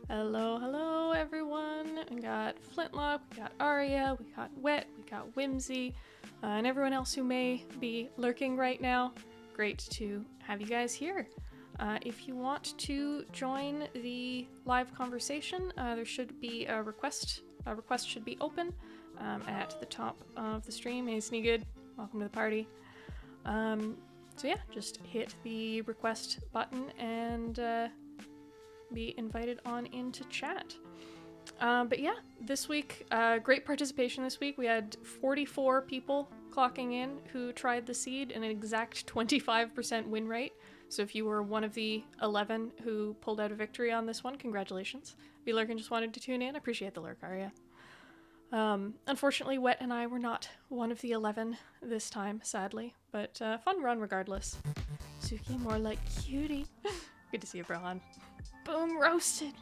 Hello, hello everyone. We got Flintlock, we got Arya, we got Wet, we got Whimsy, and everyone else who may be lurking right now. Great to have you guys here. If you want to join the live conversation, there should be a request. A request should be open at the top of the stream. Hey, Sneegood, welcome to the party. So yeah, just hit the request button and be invited on into chat. But yeah, this week, great participation this week. We had 44 people clocking in who tried the seed, an exact 25% win rate. So if you were one of the 11 who pulled out a victory on this one, congratulations. If you lurking just wanted to tune in, I appreciate the lurk, Arya. Unfortunately, Wet and I were not one of the 11 this time, sadly, but fun run regardless. Suki, more like cutie. Good to see you, Brohan. Boom, roasted.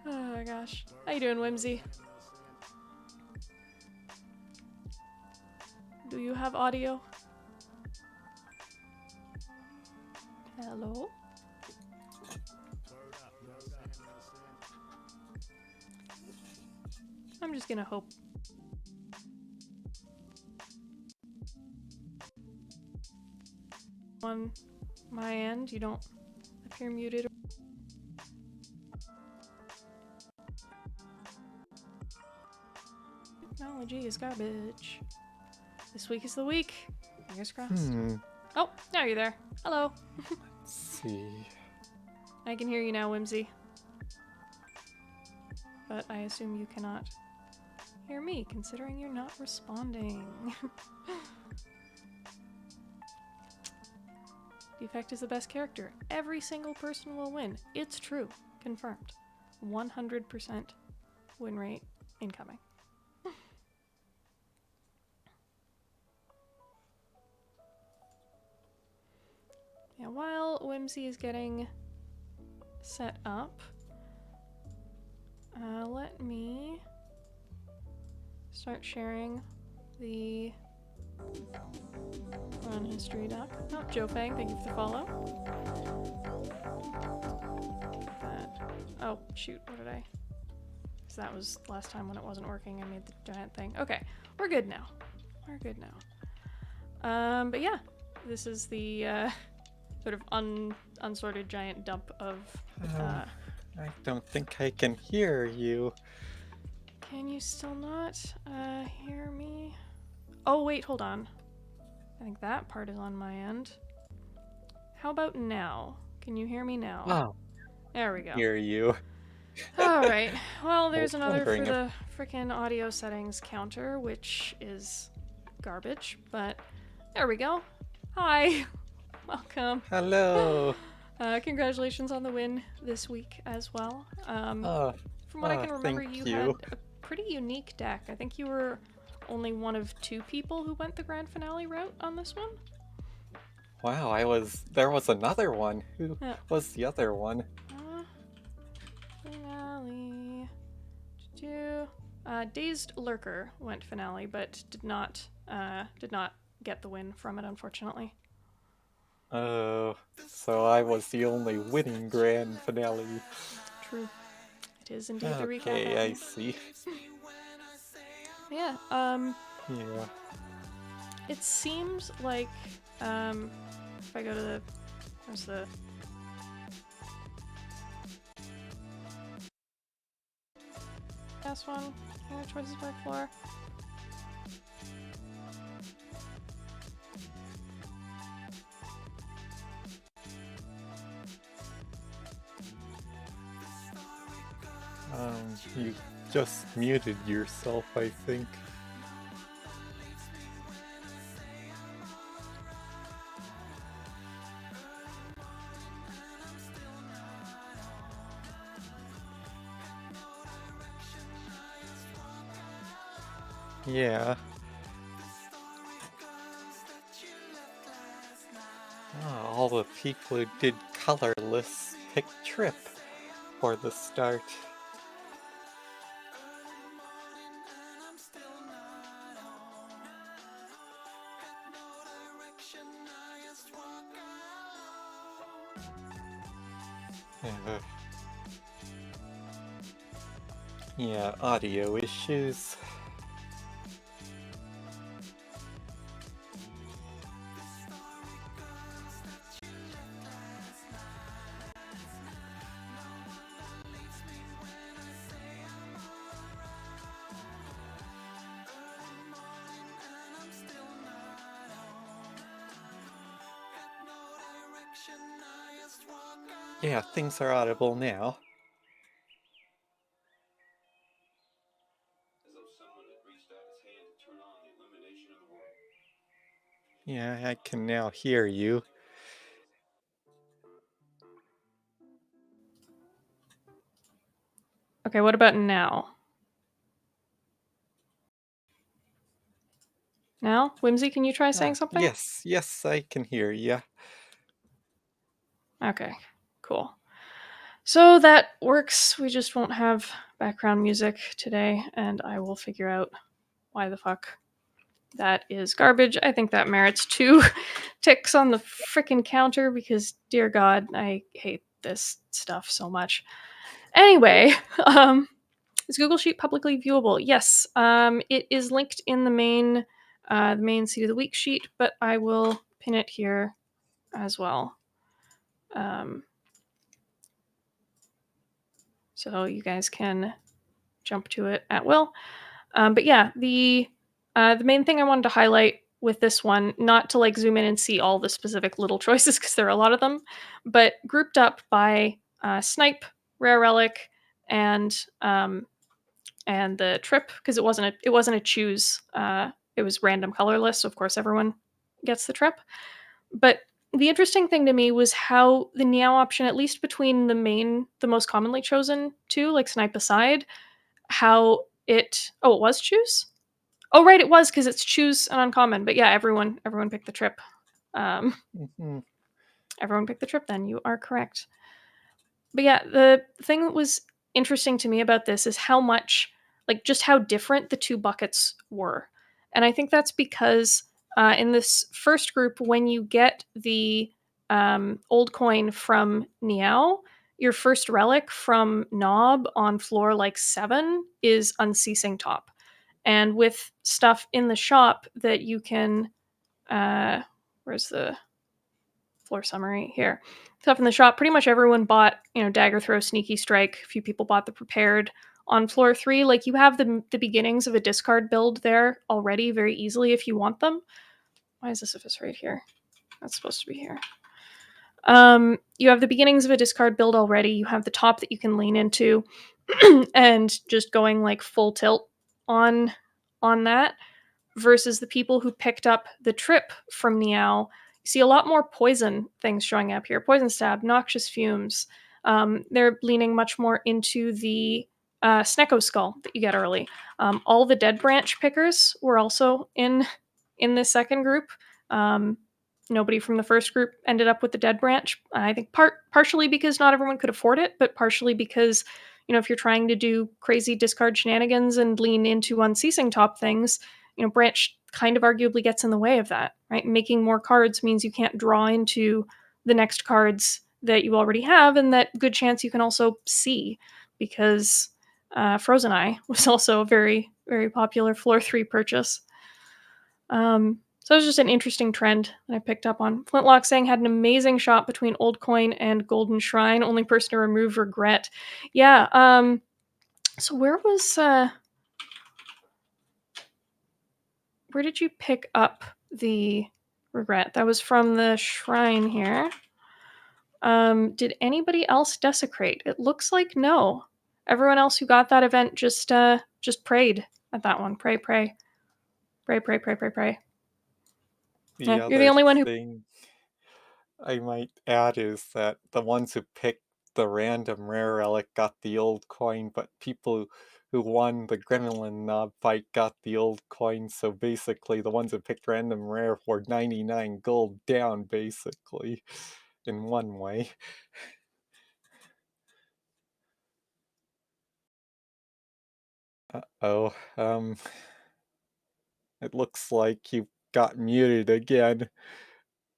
Oh my gosh. How you doing, Whimsy? Do you have audio? Hello? I'm just gonna hope. On my end, you don't appear muted. Technology is garbage. This week is the week. Fingers crossed. Oh, now you're there. Hello. Let's see. I can hear you now, Whimsy. But I assume you cannot hear me, considering you're not responding. Defect is the best character. Every single person will win. It's true. Confirmed. 100% win rate incoming. Yeah, while Whimsy is getting set up, let me start sharing the run history doc. Oh, Joe Fang, thank you for the follow. Oh, shoot, what did I? Because that was last time when it wasn't working, I made the giant thing. Okay, we're good now. We're good now. But yeah, this is the sort of unsorted giant dump of... I don't think I can hear you. Can you still not hear me? Oh, wait, hold on. I think that part is on my end. How about now? Can you hear me now? Oh, there we go. hear you. Alright, well, there's another for wondering the frickin' audio settings counter, which is garbage, but there we go. Hi! Welcome. Hello. Congratulations on the win this week as well. From what I can remember, you had a pretty unique deck. I think you were only one of 2 people who went the grand finale route on this one. Wow, there was another one. Who was the other one? Finale. Dazed Lurker went finale, but did not get the win from it, unfortunately. Oh, so I was the only winning grand finale. True. It is indeed the recap. Okay, I see. Yeah, Yeah. it seems like, if I go to where's the... last one? Other choices by floor. You just muted yourself, I think. Yeah. All the people who did colorless picked Trip for the start. Uh, yeah, audio issues. Yeah, things are audible now. Yeah, I can now hear you. Okay, what about now? Now? Whimsy, can you try saying something? Yes, I can hear you. Okay, cool. So that works. We just won't have background music today, and I will figure out why the fuck that is garbage. I think that merits 2 ticks on the frickin' counter because, dear God, I hate this stuff so much. Anyway, is Google Sheet publicly viewable? Yes, it is linked in the main Seed of the Week sheet, but I will pin it here as well. So you guys can jump to it at will. But yeah, the main thing I wanted to highlight with this one, not to like zoom in and see all the specific little choices because there are a lot of them, but grouped up by snipe, rare relic, and the trip because it wasn't a choose. It was random colorless, so of course everyone gets the trip. But the interesting thing to me was how the Niao option, at least between the most commonly chosen two, like snipe aside, how it was choose. Oh right, it was because it's choose and uncommon. But yeah, everyone picked the trip. Um, Mm-hmm. everyone picked the trip. Then you are correct. But yeah, the thing that was interesting to me about this is how much, like, just how different the two buckets were, and I think that's because in this first group, when you get the old coin from Niao, your first relic from Knob on floor like 7 is Unceasing Top. And with stuff in the shop that you can where's the floor summary here, stuff in the shop, pretty much everyone bought, Dagger Throw, Sneaky Strike. A few people bought the Prepared on floor 3. Like, you have the beginnings of a discard build there already very easily if you want them. Why is this if it's right here? That's supposed to be here. You have the beginnings of a discard build already. You have the top that you can lean into and just going like full tilt on that, versus the people who picked up the trip from Niao. You see a lot more poison things showing up here. Poison stab, noxious fumes. They're leaning much more into the Snecko skull that you get early. All the dead branch pickers were also in this second group. Um, Nobody from the first group ended up with the dead branch. I think partially because not everyone could afford it, but partially because, if you're trying to do crazy discard shenanigans and lean into unceasing top things, branch kind of arguably gets in the way of that, right? Making more cards means you can't draw into the next cards that you already have, and that good chance you can also see, because Frozen Eye was also a very, very popular floor 3 purchase. So it was just an interesting trend that I picked up on. Flintlock saying had an amazing shot between Old Coin and Golden Shrine. Only person to remove regret. Yeah. So where did you pick up the regret? That was from the shrine here. Did anybody else desecrate? It looks like no. Everyone else who got that event just prayed at that one. Pray, pray, pray, pray, pray, pray, pray. The Yeah, you're the other only one who. thing I might add is that the ones who picked the random rare relic got the old coin, but people who won the Gremlin Knob fight got the old coin, so basically the ones who picked random rare were 99 gold down, basically, in one way. Uh-oh, it looks like you got muted again.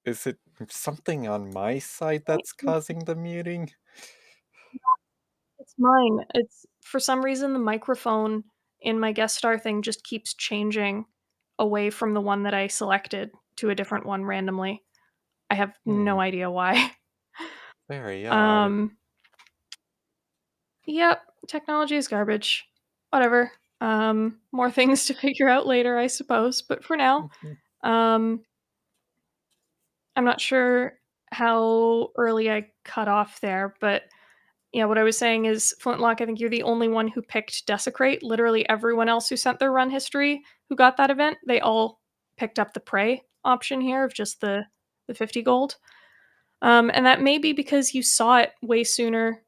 Is it something on my side that's causing the muting? mine. It's for some reason, the microphone in my guest star thing just keeps changing away from the one that I selected to a different one randomly. I have Hmm, no idea why. very odd. Um, yep, technology is garbage. Whatever. More things to figure out later, I suppose, but for now, Mhm. um, I'm not sure how early I cut off there, but yeah, what I was saying is Flintlock, I think you're the only one who picked Desecrate. Literally everyone else who sent their run history who got that event, they all picked up the Prey option here of just the 50 gold. And that may be because you saw it way sooner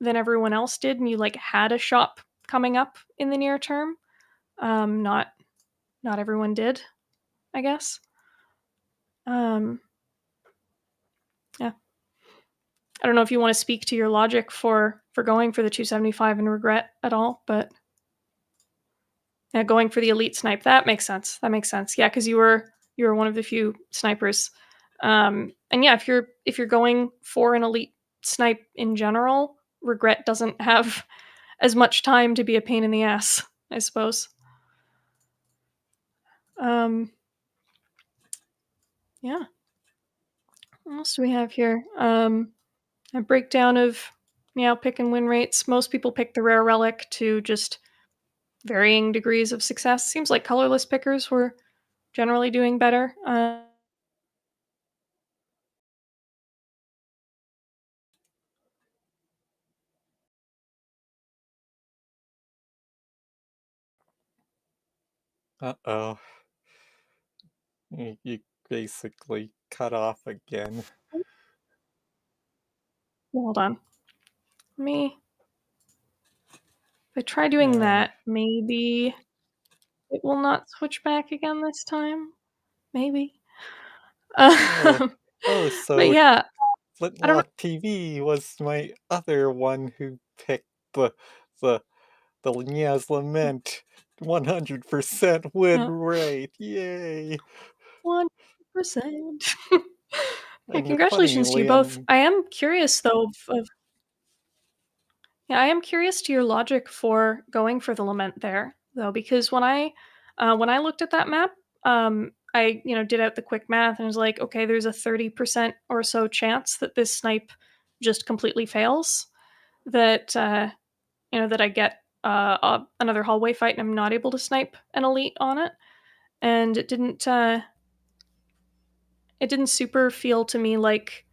than everyone else did, and you like had a shop coming up in the near term. Not everyone did, I guess. Um, yeah, I don't know if you want to speak to your logic for going for the 275 and regret at all, but yeah, going for the elite snipe, that makes sense. That makes sense. Yeah, because you were one of the few snipers. And yeah, if you're going for an elite snipe in general, regret doesn't have as much time to be a pain in the ass, I suppose. Um, yeah. What else do we have here? A breakdown of pick and win rates. Most people pick the rare relic to just varying degrees of success. Seems like colorless pickers were generally doing better. Uh-oh. You basically cut off again. Hold on. Let me if I try doing Yeah. that, maybe it will not switch back again this time? Maybe. Oh. Um, Oh, but so yeah, I don't know. Flintlock TV was my other one who picked the the the Linnea's Lament 100% win Yeah, rate. Yay! 100%. Yeah, And funny, congratulations to you both. Liam. I am curious though of yeah, I am curious to your logic for going for the lament there, though, because when I looked at that map, I did out the quick math and was like, okay, there's a 30% or so chance that this snipe just completely fails. That that I get another hallway fight and I'm not able to snipe an elite on it, and it didn't super feel to me like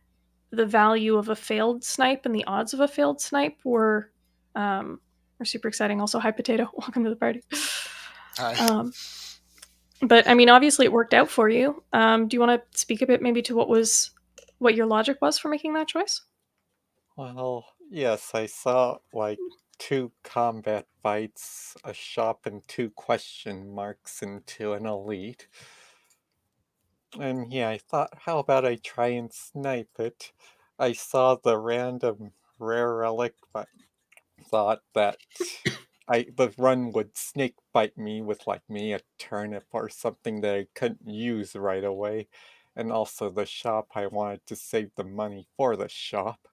the value of a failed snipe and the odds of a failed snipe um, were super exciting. Also, hi potato, welcome to the party. Hi. Um, but I mean, obviously, it worked out for you. Do you want to speak a bit, maybe, to what your logic was for making that choice? Well, yes, I saw like two combat fights, a shop, and two question marks into an elite. And yeah, I thought, how about I try and snipe it? I saw the random rare relic, but thought that the run would snake bite me with like me a turnip or something that I couldn't use right away. And also the shop, I wanted to save the money for the shop.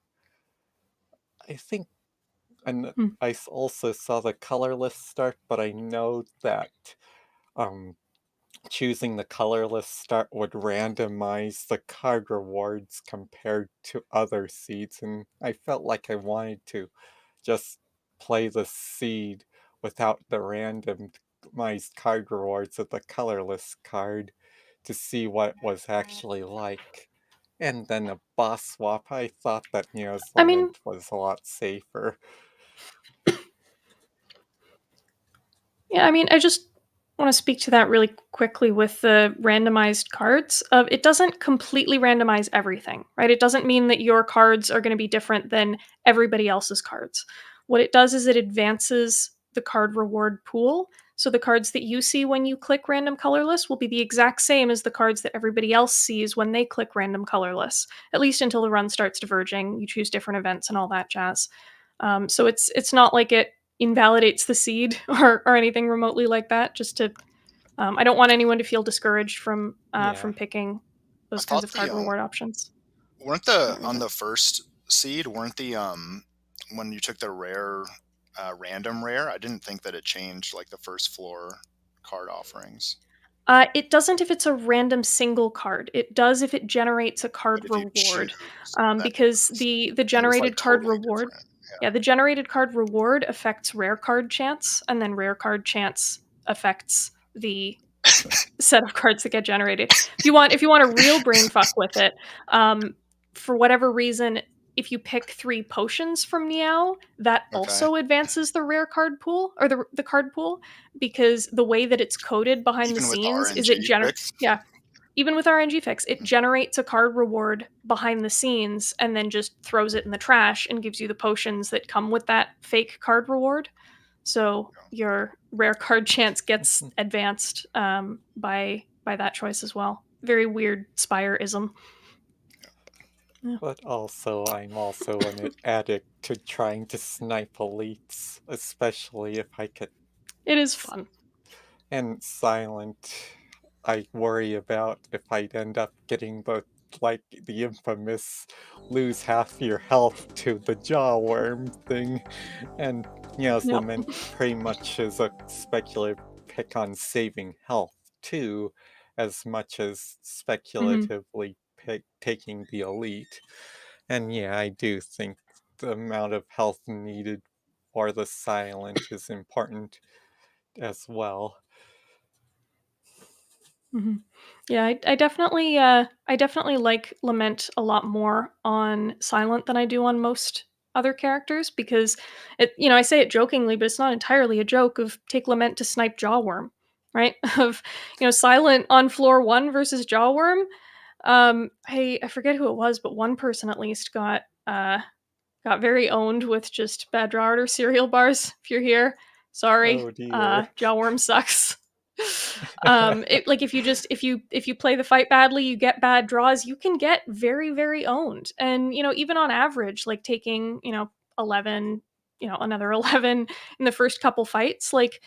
I think, and Hmm. also saw the colorless start, but I know that um choosing the colorless start would randomize the card rewards compared to other seeds, and I felt like I wanted to just play the seed without the randomized card rewards of the colorless card to see what it was actually like. And then a boss swap, I thought that Neo's I mean, Lament was a lot safer. yeah, I mean, I just want to speak to that really quickly with the randomized cards. It doesn't completely randomize everything, right? It doesn't mean that your cards are going to be different than everybody else's cards. What it does is it advances the card reward pool. So the cards that you see when you click random colorless will be the exact same as the cards that everybody else sees when they click random colorless, at least until the run starts diverging. You choose different events and all that jazz. So it's not like it invalidates the seed or anything remotely like that. Just to, I don't want anyone to feel discouraged Yeah. from picking I those kinds thought of card the reward options. weren't the Don't worry on about the first seed, weren't the when you took the rare, random rare, I didn't think that it changed like the first floor card offerings. It doesn't if it's a random single card. It does if it generates a But card if you reward, choose, that because does. the And it was like generated card totally reward, different. yeah, the generated card reward affects rare card chance, and then rare card chance affects the set of cards that get generated. If you want a real brain fuck with it, um, for whatever reason, if you pick 3 potions from Niao, that Okay. also advances the rare card pool or the card pool because the way that it's coded behind the Even with scenes is RNG fix. yeah, even with RNG fix, it generates a card reward behind the scenes and then just throws it in the trash and gives you the potions that come with that fake card reward. So your rare card chance gets advanced by that choice as well. Very weird Spireism. Yeah. But also, I'm also an addict to trying to snipe elites, especially if I could. It is s- fun. And silent, I worry about if I'd end up getting like the infamous lose half your health to the jaw worm thing. And Yep. Lament pretty much is a speculative pick on saving health too, as much as Mhm. speculatively taking the elite. And yeah, I do think the amount of health needed for the silent is important as well. Mhm. Yeah, I definitely like Lament a lot more on Silent than I do on most other characters because I say it jokingly, but it's not entirely a joke of take Lament to snipe Jawworm, right? Of Silent on floor 1 versus Jawworm. I forget who it was, but one person at least got very owned with just bad draw order cereal bars. If you're here, sorry. Oh dear. Jawworm sucks. It like if you play the fight badly, you get bad draws. You can get very very owned, and even on average, like taking 11, another 11 in the first couple fights, like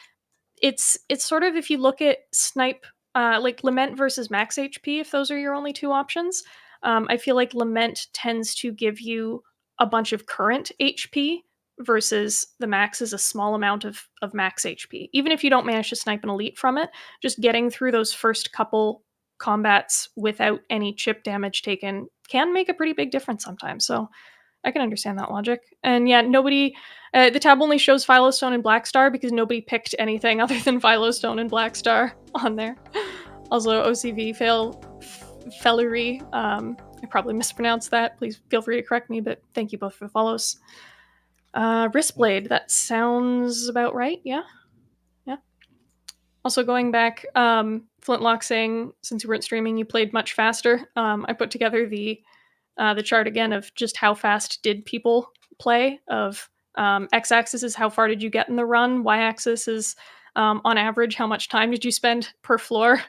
it's sort of if you look at snipe like lament versus max HP, if those are your only two options, I feel like lament tends to give you a bunch of current HP versus the max is a small amount of max HP. Even if you don't manage to snipe an elite from it, just getting through those first couple combats without any chip damage taken can make a pretty big difference sometimes. So I can understand that logic. And yeah, the tab only shows Philostone and Blackstar because nobody picked anything other than Philostone and Blackstar on there. Also, OCV Fellery. I probably mispronounced that. Please feel free to correct me, but thank you both for the follows. Wristblade, that sounds about right. Yeah. Yeah. Also, going back, Flintlock saying since you weren't streaming, you played much faster. I put together the chart again of just how fast did people play. Of x-axis is how far did you get in the run. Y-axis is on average how much time did you spend per floor.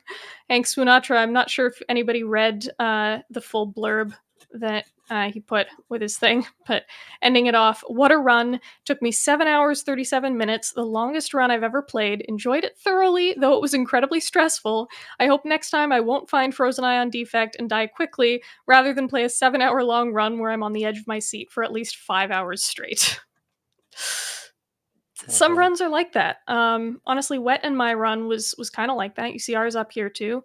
Hank Swinatra, I'm not sure if anybody read the full blurb that he put with his thing, but ending it off, what a run. Took me 7 hours, 37 minutes, the longest run I've ever played. Enjoyed it thoroughly, though it was incredibly stressful. I hope next time I won't find Frozen Eye on defect and die quickly, rather than play a 7-hour long run where I'm on the edge of my seat for at least 5 hours straight. Some Oh, runs are like that. Honestly, Wet and my run was kind of like that. You see ours up here too.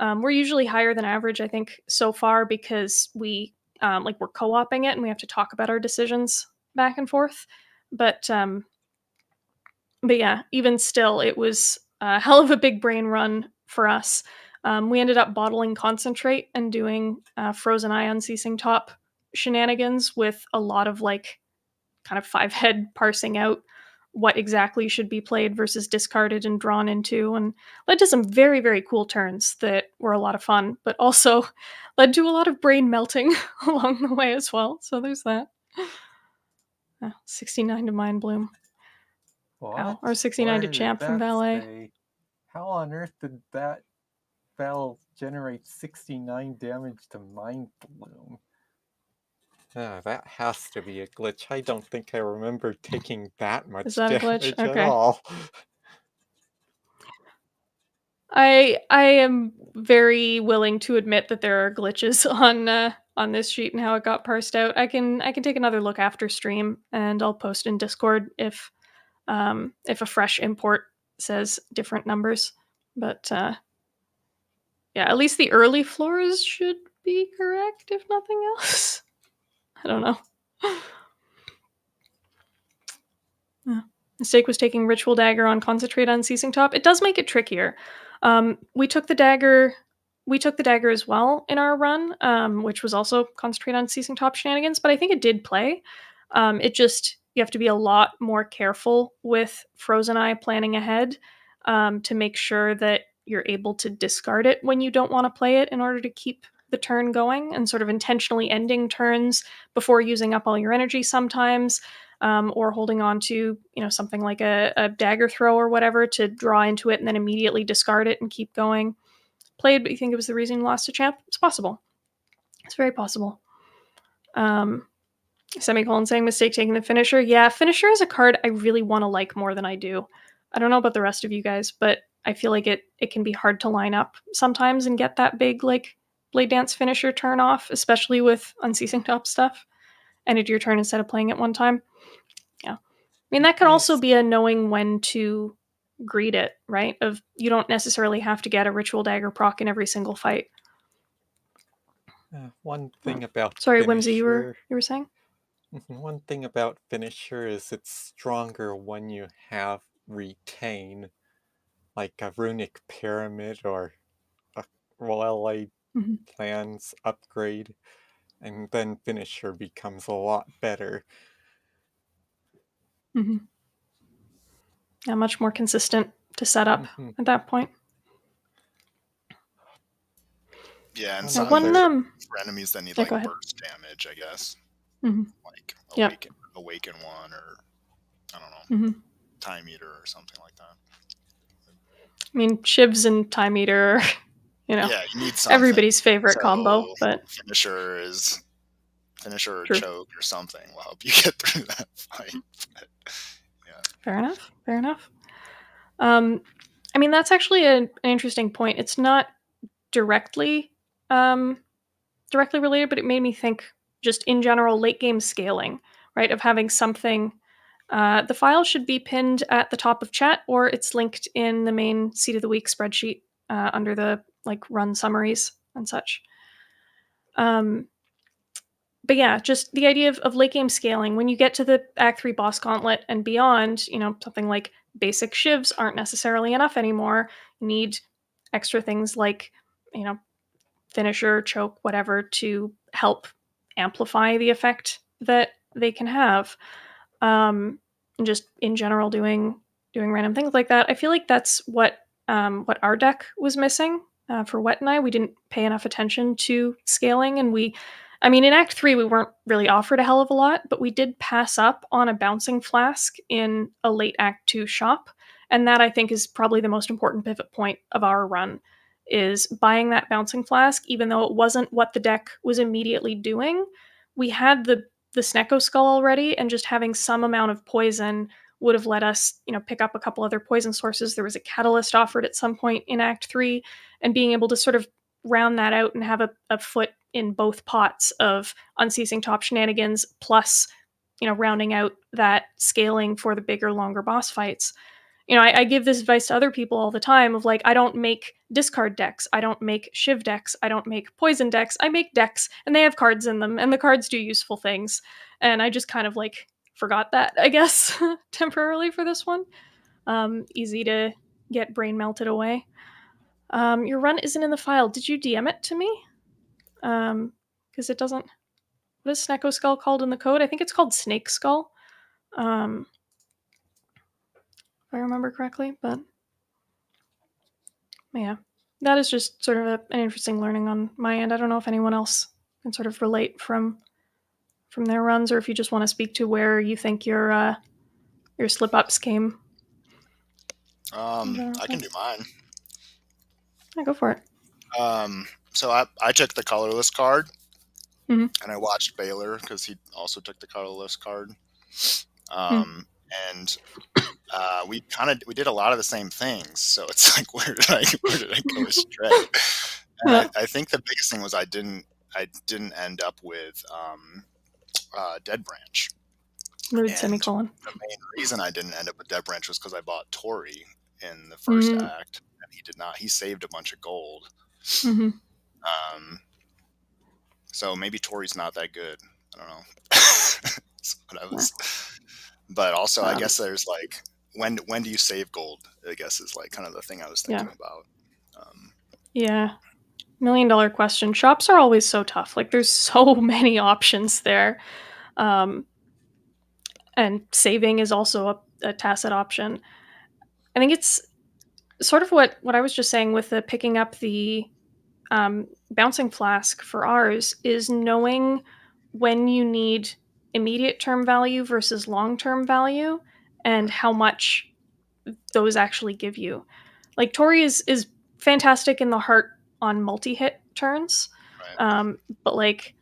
We're usually higher than average, I think, so far because we're co-oping it and we have to talk about our decisions back and forth. But but yeah, even still, it was a hell of a big brain run for us. We ended up bottling concentrate and doing frozen eye unceasing top shenanigans with a lot of like kind of five head parsing out what exactly should be played versus discarded and drawn into, and led to some very very cool turns that were a lot of fun, but also led to a lot of brain melting along the way as well. So there's that. 69 to Mind Bloom. Wow. Or what? 69 to Where did Champ from that Valet. say? How on earth did that spell generate 69 damage to Mind Bloom? That has to be a glitch. I don't think I remember taking that Is much that a glitch? damage at Okay. all. I am very willing to admit that there are glitches on on this sheet and how it got parsed out. I can take another look after stream, and I'll post in Discord if a fresh import says different numbers. But yeah, at least the early floors should be correct, if nothing else. I don't know. Yeah. Mistake was taking Ritual Dagger on Concentrate Unceasing Top. It does make it trickier. We took the dagger as well in our run, which was also Concentrate Unceasing Top shenanigans, but I think it did play. It just, you have to be a lot more careful with Frozen Eye planning ahead to make sure that you're able to discard it when you don't want to play it in order to keep the turn going, and sort of intentionally ending turns before using up all your energy sometimes, or holding on to, something like a dagger throw or whatever to draw into it and then immediately discard it and keep going. Played, but you think it was the reason you lost a champ? It's possible. It's very possible. Semicolon saying mistake taking the finisher. Yeah, finisher is a card I really want to like more than I do. I don't know about the rest of you guys, but I feel like it can be hard to line up sometimes and get that big like Blade Dance finisher turn off, especially with Unceasing Top stuff. Ended your turn instead of playing it one time. Yeah. I mean, that could also be a knowing when to greet it, right? Of you don't necessarily have to get a Ritual Dagger proc in every single fight. One thing about Sorry, finisher, Whimsy, you were saying? One thing about finisher is it's stronger when you have retain, like a runic pyramid or a Royal Aid plans upgrade, and then finisher becomes a lot better. Yeah, much more consistent to set up at that point. Yeah, and So for enemies that need like burst damage, I guess. Like awaken one, or I don't know, Time Eater or something like that. I mean, Shivs and Time Eater, yeah, you need something. Everybody's favorite combo, but finisher or choke or something will help you get through that fight. But, yeah. Fair enough. I mean, that's actually an interesting point. It's not directly related, but it made me think just in general late game scaling, right? Of having something. The file should be pinned at the top of chat, or it's linked in the main Seed of the Week spreadsheet under the like run summaries and such. But yeah, just the idea of late game scaling. When you get to the Act 3 boss gauntlet and beyond, something like basic shivs aren't necessarily enough anymore. You need extra things like, finisher, choke, whatever, to help amplify the effect that they can have. And just in general doing random things like that. I feel like that's what our deck was missing for Wet and I. We didn't pay enough attention to scaling, and in Act 3, we weren't really offered a hell of a lot, but we did pass up on a bouncing flask in a late Act 2 shop, and that I think is probably the most important pivot point of our run, is buying that bouncing flask, even though it wasn't what the deck was immediately doing. We had the Snecko Skull already, and just having some amount of poison would have let us, pick up a couple other poison sources. There was a catalyst offered at some point in Act 3, and being able to sort of round that out and have a foot in both pots of Unceasing Top shenanigans, plus, rounding out that scaling for the bigger, longer boss fights. I give this advice to other people all the time of like, I don't make discard decks. I don't make shiv decks. I don't make poison decks. I make decks, and they have cards in them, and the cards do useful things. And I just kind of like forgot that, I guess, temporarily for this one. Easy to get brain melted away. Your run isn't in the file. Did you DM it to me? Because it doesn't. What is Snecko Skull called in the code? I think it's called Snake Skull. If I remember correctly, but yeah, that is just sort of an interesting learning on my end. I don't know if anyone else can sort of relate from their runs, or if you just want to speak to where you think your slip ups came. I can do mine. Yeah, go for it. So I took the colorless card, and I watched Baylor because he also took the colorless card. And we did a lot of the same things. So it's like, where did I go astray? And I think the biggest thing was I didn't I didn't end up with Dead Branch. Mood And semicolon. the main reason I didn't end up with Dead Branch was because I bought Tori in the first act, and he did not. He saved a bunch of gold. So maybe Tori's not that good. I don't know. That's what I was. But also, I guess there's like, when do you save gold? I guess is like kind of the thing I was thinking about. Yeah. $1 million question. Shops are always so tough. Like there's so many options there. And saving is also a tacit option. I think it's sort of what I was just saying with the picking up the bouncing flask for ours is knowing when you need immediate term value versus long term value and how much those actually give you. Like Tori is fantastic in the heart on multi-hit turns, Right. but like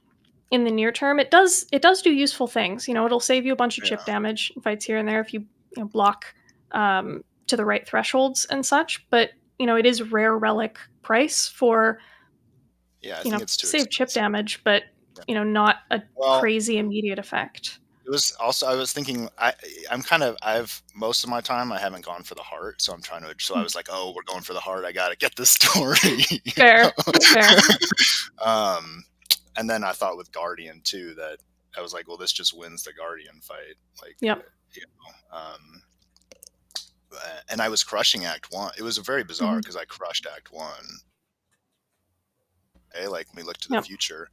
in the near term, it does do useful things. You know, it'll save you a bunch of chip damage fights here and there if you block to the right thresholds and such. But you know, it is rare relic price for I think it's too save expensive. chip damage, but you know, not a crazy immediate effect. It was also, I was thinking, I've most of my time I haven't gone for the heart, so I'm trying to. So I was like, oh, we're going for the heart. I gotta get this story. Fair. And then I thought with Guardian too that I was like, well, this just wins the Guardian fight. Like, and I was crushing Act 1. It was very bizarre because I crushed Act 1. Like when we looked to the future,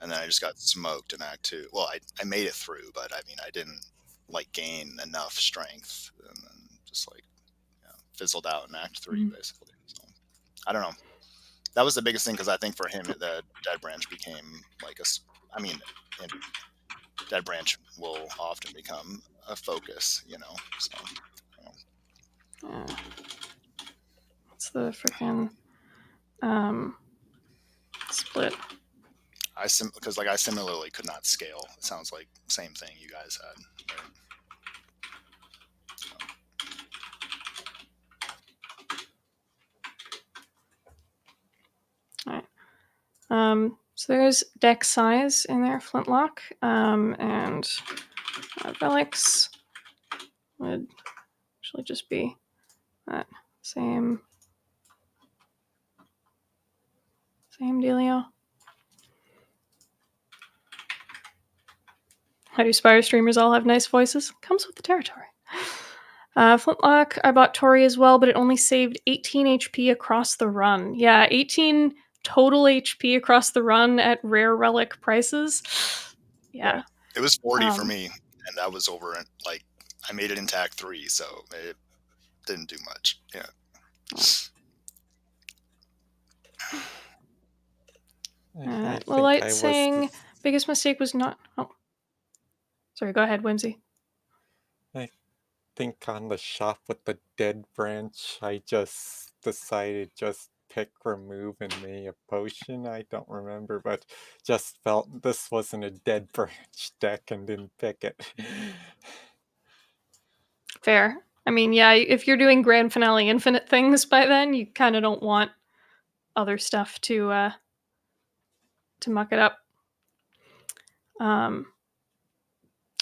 and then I just got smoked in Act 2. Well, I made it through, but I mean, I didn't like gain enough strength, and then just like fizzled out in Act 3 basically. So I don't know. That was the biggest thing because I think for him the Dead Branch became like Dead Branch will often become a focus, you know. So. What's the freaking split? Because I similarly could not scale. It sounds like same thing you guys had. Right? All right. So there's deck size in there, Flintlock, and relics would actually just be that same dealio. How do Spire streamers all have nice voices? Comes with the territory. Flintlock, I bought Tori as well, but it only saved 18 HP across the run. Yeah, 18 total HP across the run at rare relic prices. Yeah. Right. It was 40 for me, and that was over in, like, I made it into Act 3, so it didn't do much. Yeah. Light saying biggest mistake was not. Oh, sorry. Go ahead, Whimsy. I think on the shop with the Dead Branch, I just decided just pick remove and make a potion. I don't remember, but just felt this wasn't a Dead Branch deck and didn't pick it. Fair. I mean, yeah, if you're doing Grand Finale Infinite things by then, you kind of don't want other stuff to muck it up. And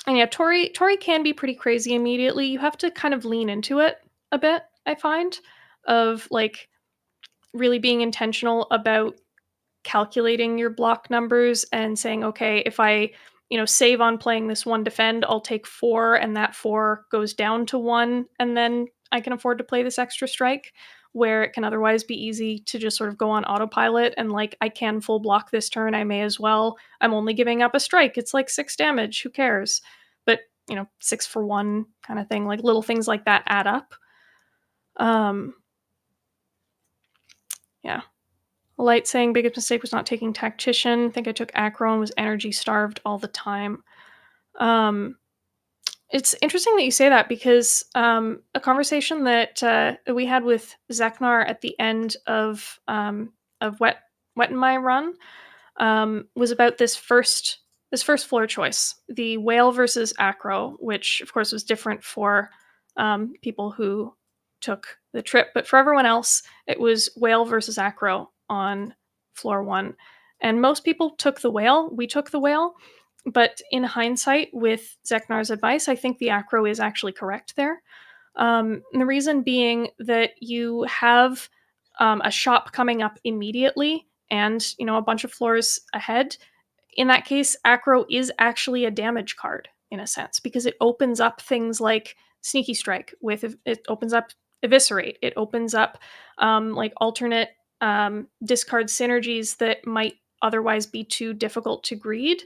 yeah, Tori can be pretty crazy immediately. You have to kind of lean into it a bit, I find, of like really being intentional about calculating your block numbers and saying, okay, if I, save on playing this one defend, I'll take 4 and that 4 goes down to 1 and then I can afford to play this extra strike, where it can otherwise be easy to just sort of go on autopilot and like, I can full block this turn, I may as well. I'm only giving up a strike. It's like 6 damage, who cares? But, 6 for 1 kind of thing, like little things like that add up. Yeah. Light saying biggest mistake was not taking Tactician. I think I took Acro and was energy starved all the time. It's interesting that you say that because a conversation that we had with Zeknar at the end of Wet in My run was about this first floor choice, the Whale versus Acro, which of course was different for people who took the trip, but for everyone else, it was Whale versus Acro on floor 1. And most people took the whale. We took the whale. But in hindsight, with Zeknar's advice, I think the acro is actually correct there. The reason being that you have a shop coming up immediately and, a bunch of floors ahead. In that case, acro is actually a damage card in a sense because it opens up things like Sneaky Strike. It opens up Eviscerate. It opens up like alternate discard synergies that might otherwise be too difficult to greed.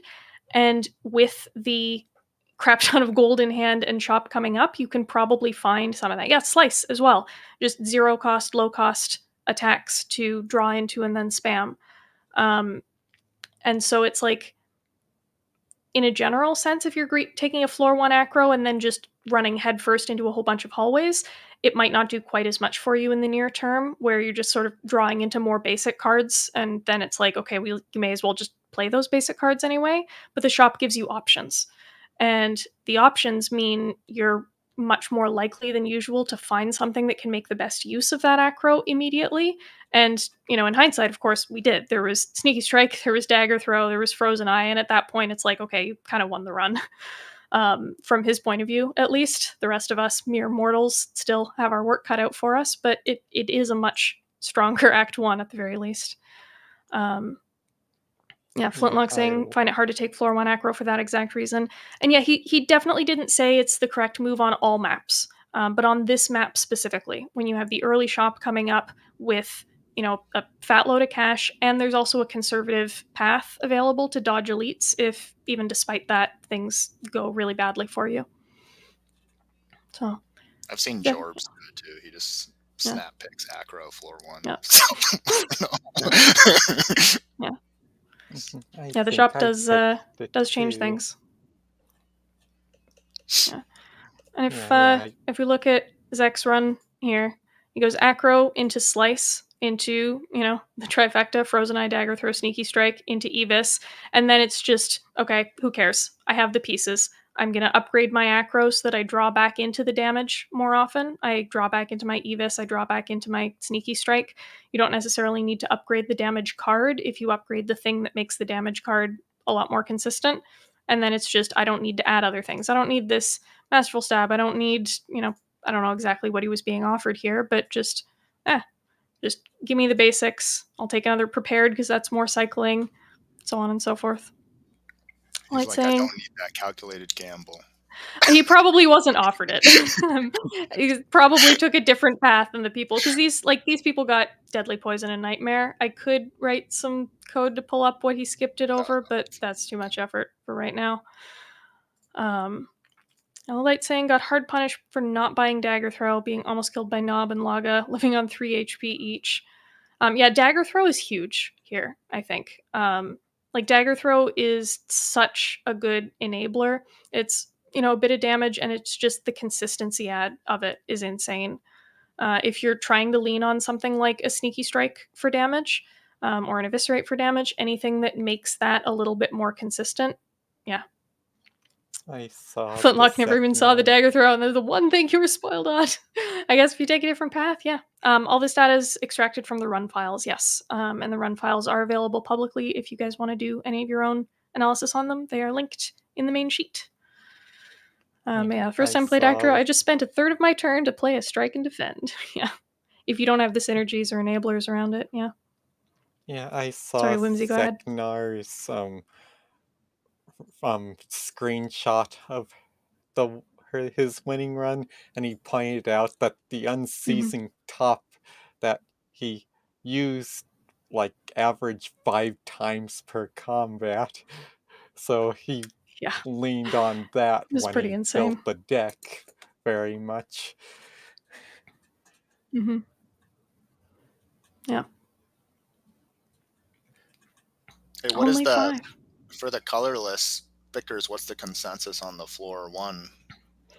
And with the crap ton of gold in hand and shop coming up, you can probably find some of that. Yeah, Slice as well. Just zero cost, low cost attacks to draw into and then spam. And so it's like, in a general sense, if you're taking a floor 1 acro and then just running headfirst into a whole bunch of hallways, it might not do quite as much for you in the near term, where you're just sort of drawing into more basic cards, and then it's like, okay, you may as well just play those basic cards anyway. But the shop gives you options, and the options mean you're much more likely than usual to find something that can make the best use of that acro immediately. And, in hindsight, of course, we did. There was Sneaky Strike, there was Dagger Throw, there was Frozen Eye, and at that point, it's like, okay, you kind of won the run. From his point of view, at least. The rest of us, mere mortals, still have our work cut out for us, but it is a much stronger Act 1 at the very least. Yeah, Flintlock saying, find it hard to take floor 1 acro for that exact reason. And yeah, he definitely didn't say it's the correct move on all maps. But on this map specifically, when you have the early shop coming up with, a fat load of cash, and there's also a conservative path available to dodge elites if, even despite that, things go really badly for you. So I've seen Jorbs do it too. He just snap picks acro floor 1. Yeah. Yeah. Yeah, the shop does change things. Yeah. And if we look at Zek's run here, he goes acro into Slice, into, the trifecta, Frozen Eye, Dagger Throw, Sneaky Strike, into Evis, and then it's just, okay, who cares? I have the pieces. I'm going to upgrade my acro so that I draw back into the damage more often. I draw back into my Evis, I draw back into my Sneaky Strike. You don't necessarily need to upgrade the damage card if you upgrade the thing that makes the damage card a lot more consistent. And then it's just, I don't need to add other things. I don't need this Masterful Stab. I don't need, I don't know exactly what he was being offered here, but just give me the basics. I'll take another Prepared because that's more cycling, so on and so forth. He's like, I don't need that calculated gamble. He probably wasn't offered it. He probably took a different path than the people, because these people got Deadly Poison and Nightmare. I could write some code to pull up what he skipped it over, but that's too much effort for right now. Light saying got hard punished for not buying Dagger Throw, being almost killed by Nob and Laga, living on 3 HP each. Yeah, Dagger Throw is huge here, I think. Dagger Throw is such a good enabler. It's, a bit of damage, and it's just the consistency of it is insane. If you're trying to lean on something like a Sneaky Strike for damage, or an Eviscerate for damage, anything that makes that a little bit more consistent, yeah. I saw Flintlock never even saw the Dagger Throw, and they're the one thing you were spoiled on. I guess if you take a different path, yeah. All this data is extracted from the run files, yes. And the run files are available publicly if you guys want to do any of your own analysis on them. They are linked in the main sheet. The first time I played Acro, I just spent a third of my turn to play a Strike and Defend. Yeah. If you don't have the synergies or enablers around it, yeah. Yeah, I saw Zeknar's screenshot of his winning run, and he pointed out that the unceasing top that he used average 5 times per combat, so he leaned on that when he built the deck very much. Yeah. Hey, what is the for the colorless pickers? What's the consensus on the floor 1?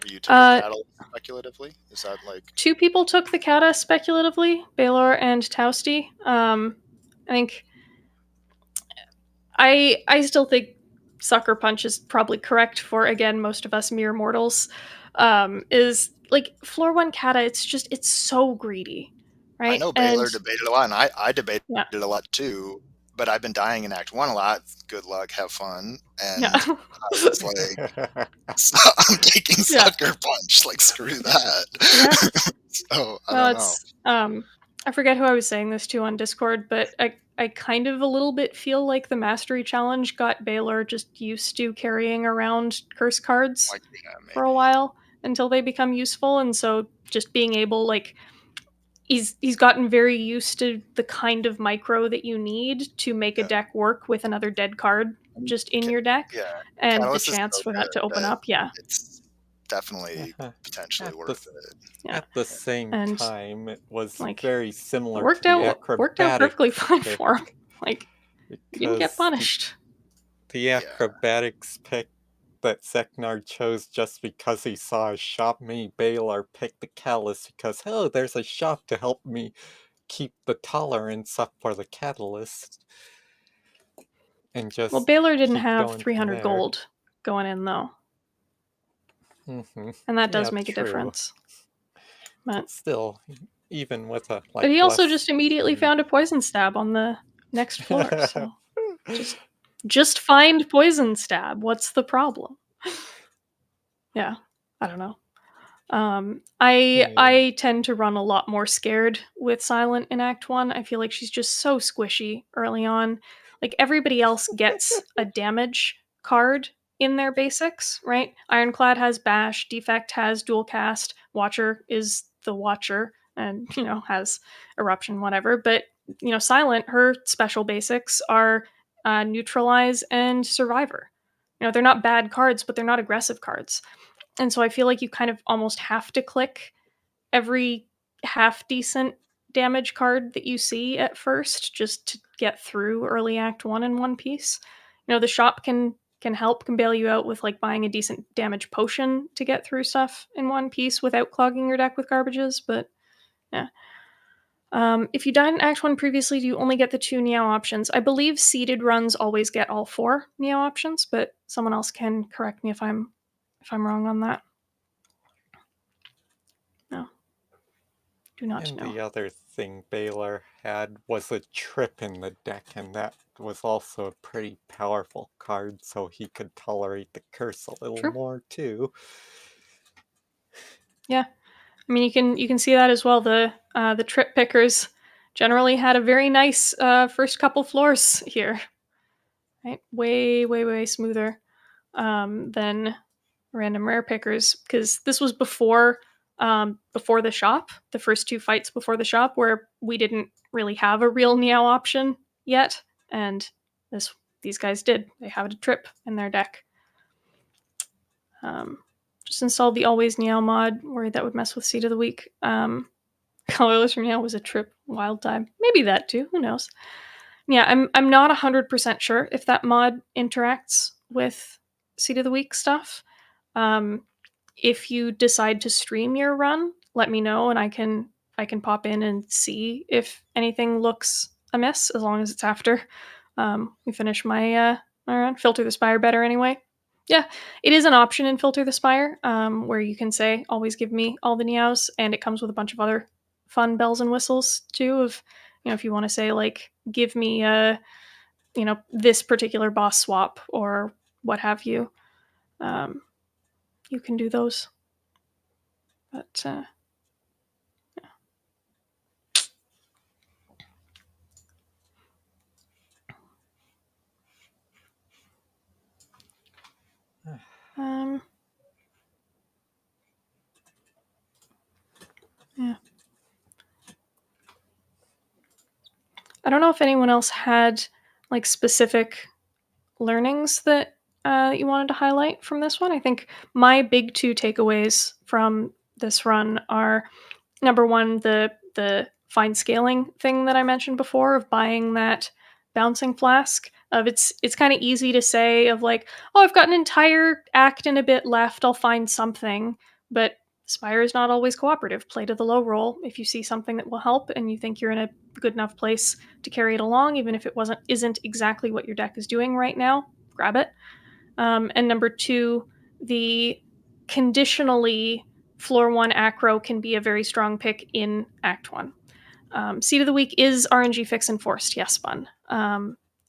You took the Catalyst speculatively? Is that 2 people took the Kata speculatively, Baylor and Tausty. I think I still think Sucker Punch is probably correct for, again, most of us mere mortals. Is floor 1 Kata, it's so greedy, right? I know Baylor debated a lot, and I debated a lot too, but I've been dying in Act 1 a lot. Good luck, have fun. Yeah. And I was like, so I'm taking Yeah. Sucker Punch. Like, screw that. Yeah. So I Well, don't know. it's I forget who I was saying this to on Discord, but I kind of a little bit feel like the Mastery Challenge got Baylor just used to carrying around curse cards Like, yeah, for a maybe. while until they become useful, and so just being able, like, he's gotten very used to the kind of micro that you need to make a Yeah. deck work with another dead card And just in your deck, yeah, and the Catalyst is chance so for that to good open that up, yeah. it's definitely Uh-huh. potentially At the worth it. Yeah. at the same And, time, it was like, very it similar to worked the out perfectly acrobatics fine pick for him. Like, he didn't get because punished. the Yeah. acrobatics pick that Seknard chose just because he saw a shop made Baylor pick the catalyst because, oh, there's a shop to help me keep the tolerance up for the catalyst and Well, just Baylor didn't keep have going from 300 there. gold going in, though, Hmm. and that Yeah, does make a true. difference. But But still, even with a but he also just less immediately than found a poison stab on the next floor, so just just find poison stab. What's the problem? Yeah, I don't know. yeah. I tend to run a lot more scared with Silent in Act 1. I feel like she's just so squishy early on. Like, everybody else gets a damage card in their basics, right? Ironclad has Bash, Defect has Dual Cast, Watcher is the Watcher, and, has Eruption, whatever. But, Silent, her special basics are Neutralize and Survivor. They're not bad cards, but they're not aggressive cards. And so I feel like you kind of almost have to click every half decent damage card that you see at first just to get through early act 1 in one piece. The shop can help, can bail you out with, like, buying a decent damage potion to get through stuff in one piece without clogging your deck with garbages, but yeah. If you died in Act 1 previously, do you only get the 2 Neo options? I believe seeded runs always get all 4 Neo options, but someone else can correct me if I'm wrong on that. No. Do not And know. the other thing Baylor had was a trip in the deck, and that was also a pretty powerful card, so he could tolerate the curse a little True. more too. Yeah. I mean, you can see that as well. The trip pickers generally had a very nice first couple floors here, right? Way, way, way smoother than random rare pickers, because this was before the shop, the first 2 fights before the shop, where we didn't really have a real Neo option yet, and these guys did. They have a trip in their deck. Um, just installed the Always Neo mod, worried that would mess with Seed of the Week. Colorless Neo was a trip wild time. Maybe that too. Who knows? Yeah, I'm not 100% sure if that mod interacts with Seed of the Week stuff. Um, if you decide to stream your run, let me know, and I can pop in and see if anything looks amiss, as long as it's after we finish my run. Filter the Spire better anyway. Yeah, it is an option in Filter the Spire, where you can say always give me all the Neos, and it comes with a bunch of other fun bells and whistles too. Of if you want to say, like, give me this particular boss swap or what have you, um, you can do those. But um, yeah, I don't know if anyone else had, like, specific learnings that you wanted to highlight from this one. I think my big 2 takeaways from this run are, number one, the fine scaling thing that I mentioned before, of buying that bouncing flask. Of it's kind of easy to say, of like, oh, I've got an entire act and a bit left, I'll find something. But Spire is not always cooperative. Play to the low roll. If you see something that will help and you think you're in a good enough place to carry it along, even if it isn't exactly what your deck is doing right now, grab it. And number 2, the conditionally floor 1 acro can be a very strong pick in Act 1. Seed of the Week is RNG fix enforced, yes, Bun.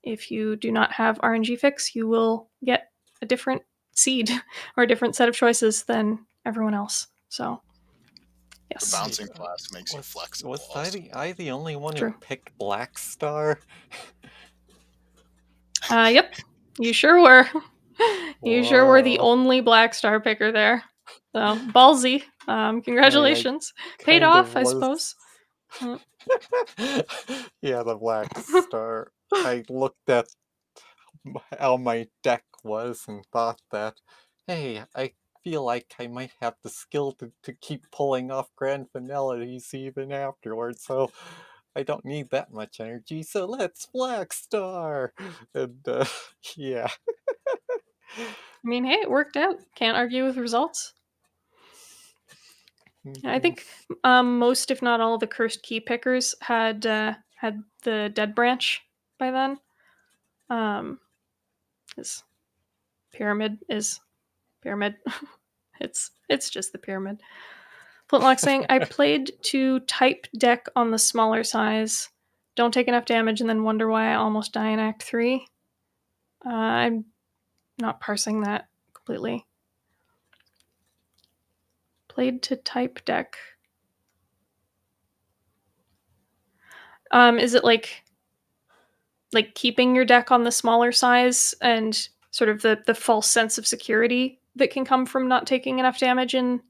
if you do not have RNG fix, you will get a different seed or a different set of choices than everyone else. So, The yes, bouncing blast makes you flexible Was also. I the only one who true. picked Black Star? Yep, you sure were. You sure were the Whoa. only Black Star picker there. So, ballsy. I Congratulations. Paid kind of off, I was. suppose. Uh, Yeah, the Black Star. I looked at how my deck was and thought that, hey, I feel like I might have the skill to keep pulling off grand finales even afterwards, so I don't need that much energy, so let's Black Star! And, yeah. I mean, hey, it worked out. Can't argue with results. Yeah, I Mhm. think most, if not all, of the cursed key pickers had the dead branch by then. His pyramid is pyramid. It's just the pyramid. Flintlock saying, I played to type deck on the smaller size. Don't take enough damage and then wonder why I almost die in Act 3. I'm not parsing that completely. Played to type deck. Is it like keeping your deck on the smaller size and sort of the false sense of security that can come from not taking enough damage in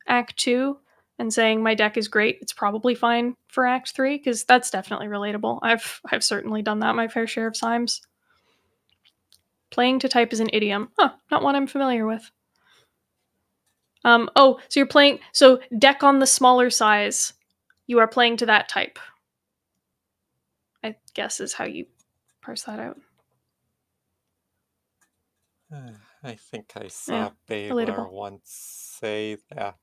Act 2 and saying my deck is great, it's probably fine for Act 3, because that's definitely relatable. I've certainly done that my fair share of times. Playing to type is an idiom. Huh, not one I'm familiar with. Oh, so you're playing so deck on the smaller size, you are playing to that type. I guess is how you parse that out. I think I Yeah, saw Baylor relatable. once say that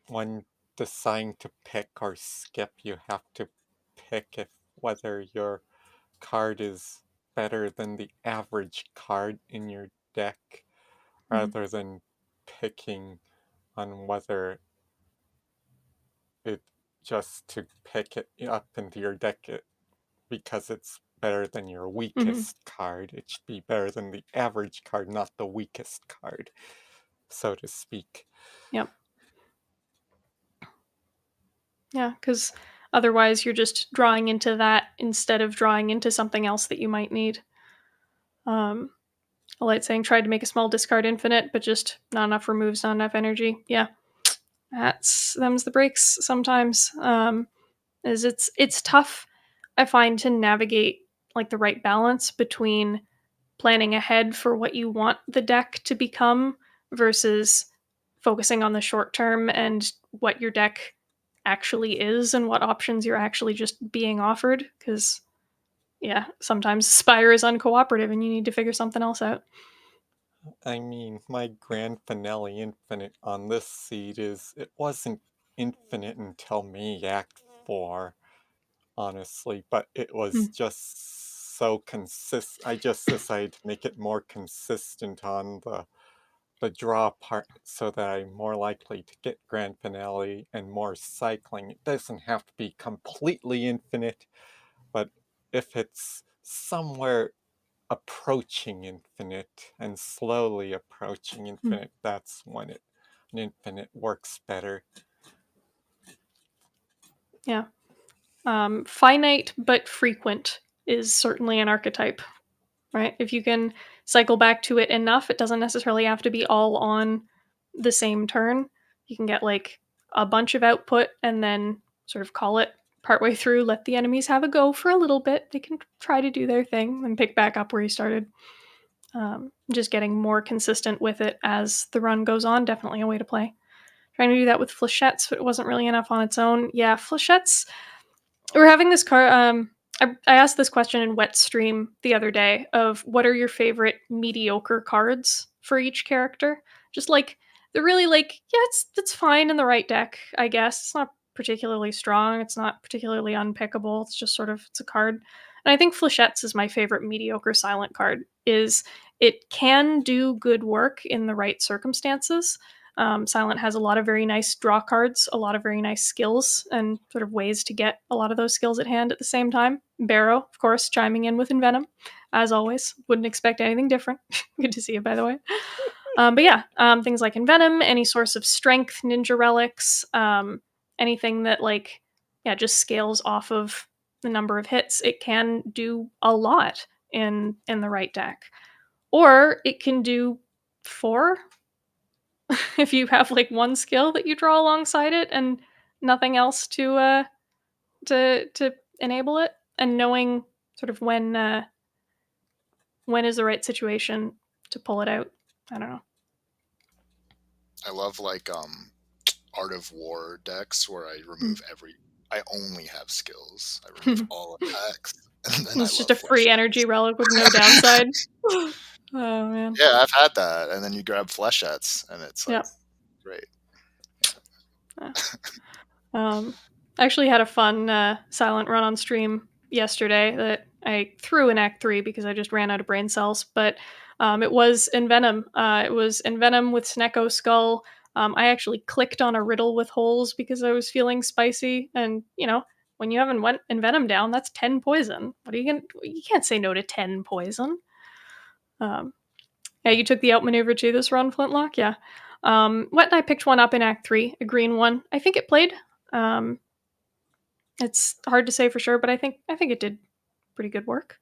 when deciding to pick or skip, you have to pick if whether your card is better than the average card in your deck, Mhm. rather than picking on whether it just to pick it up into your deck because it's better than your Mhm. weakest card. It should be better than the average card, not the weakest card, so to speak. Yep. Yeah, because otherwise you're just drawing into that instead of drawing into something else that you might need. Um, a light saying tried to make a small discard infinite, but just not enough removes, not enough energy. Yeah, that's them's the breaks sometimes. Is it's tough, I find, to navigate like the right balance between planning ahead for what you want the deck to become versus focusing on the short term and what your deck actually is and what options you're actually just being offered. Because, yeah, sometimes Spire is uncooperative and you need to figure something else out. I mean, my grand finale infinite on this seed is it wasn't infinite until me Act 4, honestly, but it was Hmm. just so I just decided to make it more consistent on the draw part so that I'm more likely to get grand finale and more cycling. It doesn't have to be completely infinite, but if it's somewhere approaching infinite and slowly approaching Hmm. infinite, that's when an infinite works better. Yeah. Finite but frequent is certainly an archetype, right? If you can cycle back to it enough, it doesn't necessarily have to be all on the same turn. You can get like a bunch of output and then sort of call it partway through, let the enemies have a go for a little bit. They can try to do their thing and pick back up where you started. Just getting more consistent with it as the run goes on, definitely a way to play. Trying to do that with flechettes, but it wasn't really enough on its own. Yeah, flechettes, we're having this car. I asked this question in Wet Stream the other day of what are your favorite mediocre cards for each character? Just like they're really like, yeah, it's fine in the right deck, I guess. It's not particularly strong. It's not particularly unpickable. It's just sort of it's a card. And I think Flechettes is my favorite mediocre silent card. Is it can do good work in the right circumstances, Silent has a lot of very nice draw cards, a lot of very nice skills, and sort of ways to get a lot of those skills at hand at the same time. Barrow, of course, chiming in with Envenom, as always. Wouldn't expect anything different. Good to see you, by the way. But yeah, things like Envenom, any source of strength, ninja relics, anything that just scales off of the number of hits. It can do a lot in the right deck, or it can do 4 if you have like one skill that you draw alongside it and nothing else to enable it, and knowing sort of when is the right situation to pull it out. I don't know. I love like Art of War decks where I remove I only have skills. I remove all attacks. And then It's just a free energy relic with no downside. Oh man. Yeah, I've had that. And then you grab flechettes and it's like great. Yeah. I actually had a fun Silent run on stream yesterday that I threw in Act 3 because I just ran out of brain cells, but it was Envenom. It was Envenom with Snecko Skull. I actually clicked on a riddle with holes because I was feeling spicy, and when you have Envenom down, that's 10 poison. What are you gonna? You can't say no to 10 poison. Yeah, you took the outmaneuver too this run, Flintlock. Yeah. Wet and I picked one up in Act 3, a green one. I think it played. It's hard to say for sure, but I think it did pretty good work.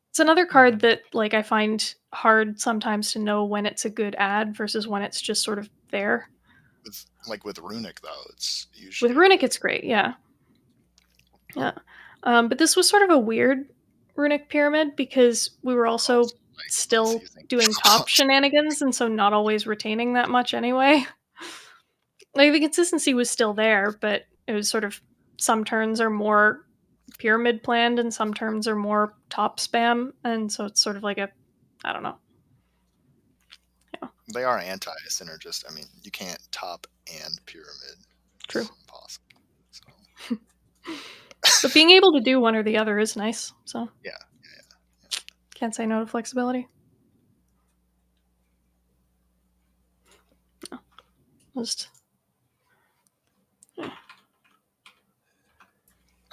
It's another card that I find hard sometimes to know when it's a good ad versus when it's just sort of there. With Runic though, it's usually with Runic it's great, yeah. Yeah. But this was sort of a weird Runic pyramid because we were also still doing top shenanigans, and so not always retaining that much anyway. The consistency was still there, but it was sort of some turns are more pyramid planned and some turns are more top spam, and so it's sort of like I don't know. Yeah. They are anti-synergist. I mean, you can't top and pyramid. True. It's impossible. So. But being able to do one or the other is nice. So yeah. Can't say no to flexibility. No. Just.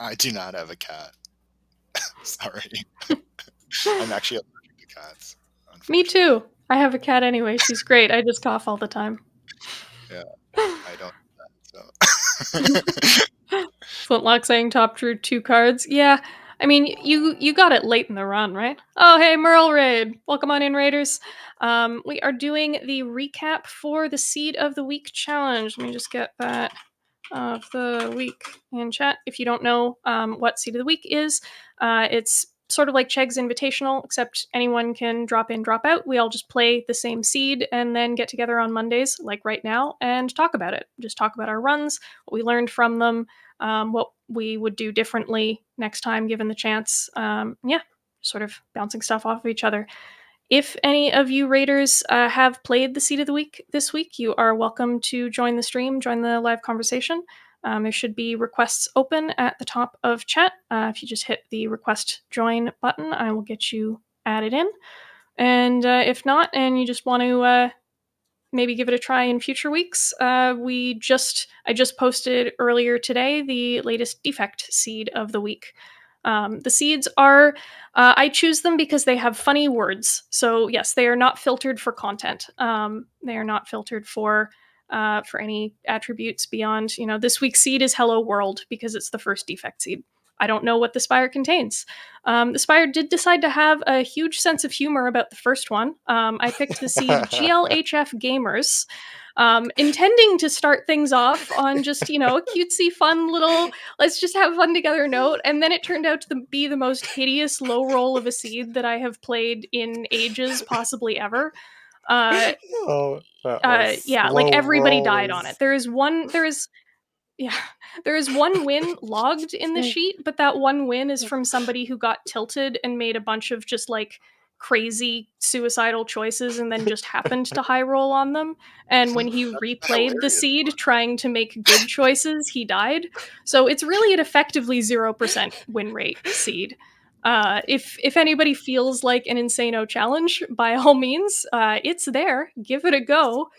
I do not have a cat. Sorry. I'm actually allergic to cats. Me too. I have a cat anyway. She's great. I just cough all the time. Yeah, I don't do that, so. Flintlock saying top drew 2 cards. Yeah, I mean, you got it late in the run, right? Oh, hey, Merle Raid. Welcome on in, Raiders. We are doing the recap for the Seed of the Week challenge. Let me just get that of the week in chat. If you don't know what Seed of the Week is, it's sort of like Chegg's Invitational, except anyone can drop in, drop out. We all just play the same seed and then get together on Mondays, like right now, and talk about it. Just talk about our runs, what we learned from them, what we would do differently next time given the chance. Yeah, sort of bouncing stuff off of each other. If any of you Raiders have played the Seed of the Week this week, you are welcome to join the stream, join the live conversation. There should be requests open at the top of chat. If you just hit the request join button, I will get you added in. And if not, and you just want to maybe give it a try in future weeks, I just posted earlier today the latest defect seed of the week. The seeds are, I choose them because they have funny words. So yes, they are not filtered for content. They are not filtered for any attributes beyond, this week's seed is Hello World because it's the first defect seed. I don't know what the Spire contains. The Spire did decide to have a huge sense of humor about the first one. I picked the seed GLHF Gamers, intending to start things off on just, a cutesy, fun little, let's just have fun together note. And then it turned out to be the most hideous low roll of a seed that I have played in ages, possibly ever. Yeah, like everybody died on it. There is one win logged in the sheet, but that one win is from somebody who got tilted and made a bunch of just crazy suicidal choices and then just happened to high roll on them. And when he replayed the seed trying to make good choices, he died. So it's really an effectively 0% win rate seed. If anybody feels like an Insano challenge, by all means, it's there. Give it a go.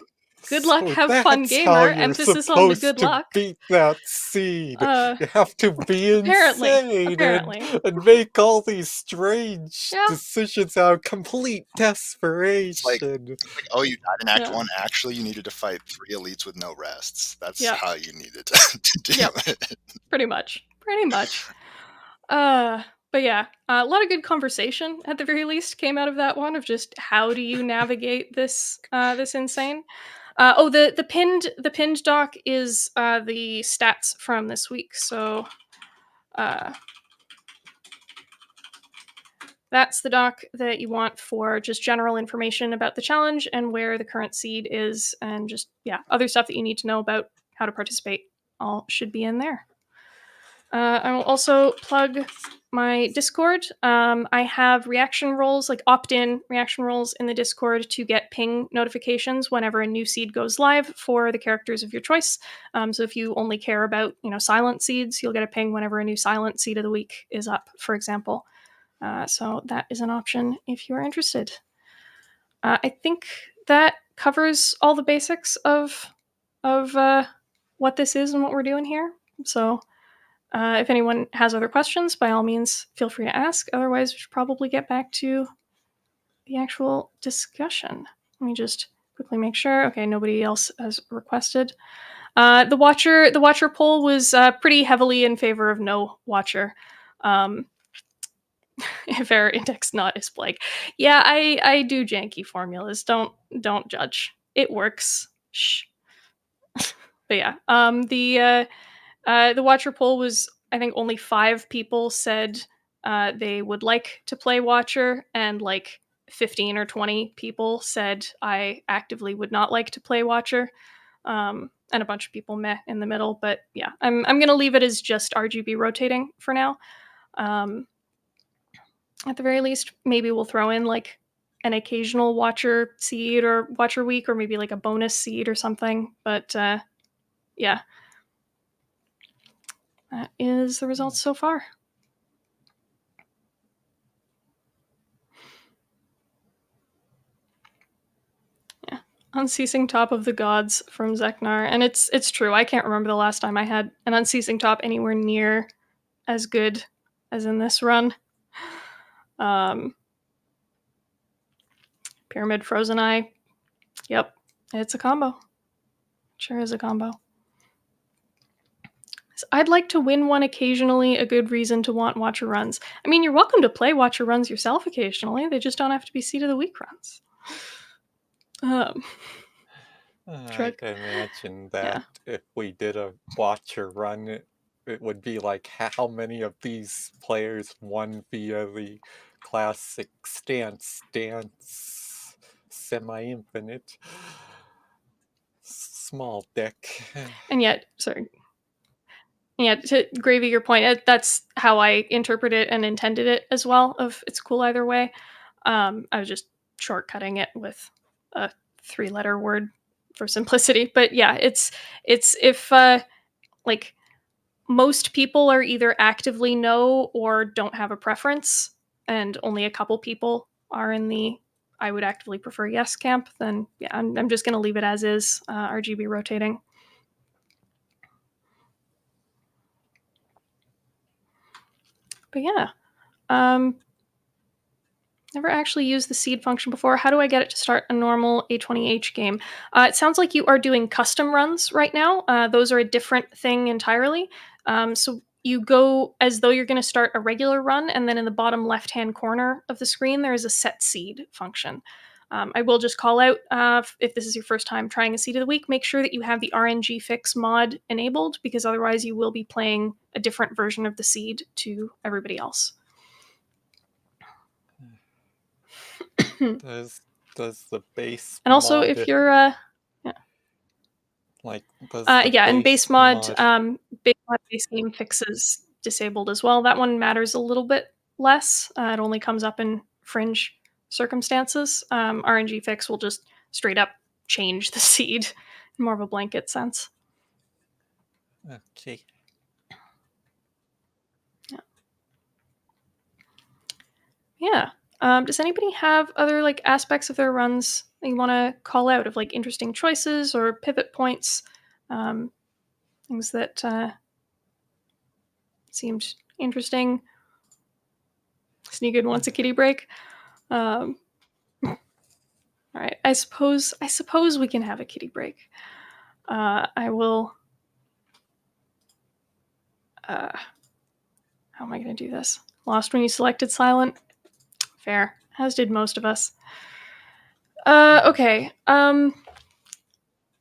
Good luck, So have fun, that's how gamer. you're Emphasis on the supposed good to luck. beat that seed. Uh, You have to be insane apparently. and make all these strange Yeah. decisions out of complete It's like, desperation. oh, you died in Act Yeah. 1. Actually, you needed to fight 3 elites with no rests. That's Yeah. how you needed to do Yep. it. Pretty much. But yeah, a lot of good conversation at the very least came out of that one of just how do you navigate this this insane. The pinned doc is the stats from this week. So uh, that's the doc that you want for just general information about the challenge and where the current seed is, and just other stuff that you need to know about how to participate. All should be in there. I will also plug my Discord. I have reaction roles, like opt-in reaction roles in the Discord to get ping notifications whenever a new seed goes live for the characters of your choice. So if you only care about, silent seeds, you'll get a ping whenever a new silent seed of the week is up, for example. So that is an option if you are interested. I think that covers all the basics of what this is and what we're doing here. So if anyone has other questions, by all means, feel free to ask. Otherwise, we should probably get back to the actual discussion. Let me just quickly make sure. Okay, nobody else has requested. The watcher poll was pretty heavily in favor of no watcher. If error index not is blank. Yeah, I do janky formulas. Don't judge. It works. Shh. But yeah, the watcher poll was, I think, only 5 people said they would like to play watcher, and like 15 or 20 people said I actively would not like to play watcher. And a bunch of people met in the middle, but yeah, I'm gonna leave it as just RGB rotating for now. At the very least, maybe we'll throw in like an occasional watcher seed or watcher week, or maybe like a bonus seed or something. But yeah, that is the results so far. Yeah, unceasing top of the gods from Zeknar, and it's true. I can't remember the last time I had an unceasing top anywhere near as good as in this run. Pyramid Frozen Eye. Yep, it's a combo. Sure is a combo. So I'd like to win one occasionally, a good reason to want Watcher runs. I mean, you're welcome to play Watcher runs yourself occasionally. They just don't have to be Seed of the Week runs. I can imagine that Yeah. if we did a watcher run, it would be like how many of these players won via the classic stance semi-infinite small deck. And yet, sorry. Yeah, to Gravy, your point, that's how I interpret it and intended it as well, of it's cool either way. I was just shortcutting it with a 3-letter word for simplicity. But yeah, it's if like most people are either actively no or don't have a preference, and only a couple people are in the I would actively prefer yes camp, then yeah, I'm just going to leave it as is, RGB rotating. But yeah, never actually used the seed function before. How do I get it to start a normal A20H game? It sounds like you are doing custom runs right now. Those are a different thing entirely. So you go as though you're going to start a regular run, and then in the bottom left-hand corner of the screen, there is a set seed function. I will just call out, if this is your first time trying a seed of the week, make sure that you have the RNG fix mod enabled, because otherwise you will be playing a different version of the seed to everybody else. does the base And also, mod, if you're like does the and base base mod, mod base game fixes disabled as well. That one matters a little bit less. It only comes up in fringe circumstances. RNG fix will just straight up change the seed in more of a blanket sense. okay. Yeah. Does anybody have other like aspects of their runs that you want to call out of like interesting choices or pivot points, things that seemed interesting? Sneagood wants a kitty break. All right, I suppose we can have a kitty break. I will. How am I going to do this? Lost when you selected silent. Fair, as did most of us. Okay. I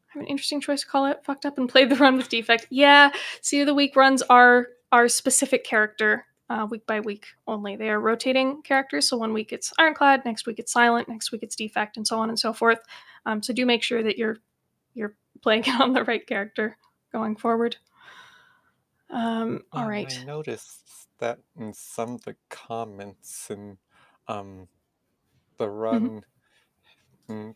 have an interesting choice to call it. Fucked up and played the run with defect. Yeah, Sea of the Week runs are specific character, week by week only. They are rotating characters, so one week it's Ironclad, next week it's Silent, next week it's Defect, and so on and so forth. So do make sure that you're playing it on the right character going forward. All right. I noticed that in some of the comments in the run, mm,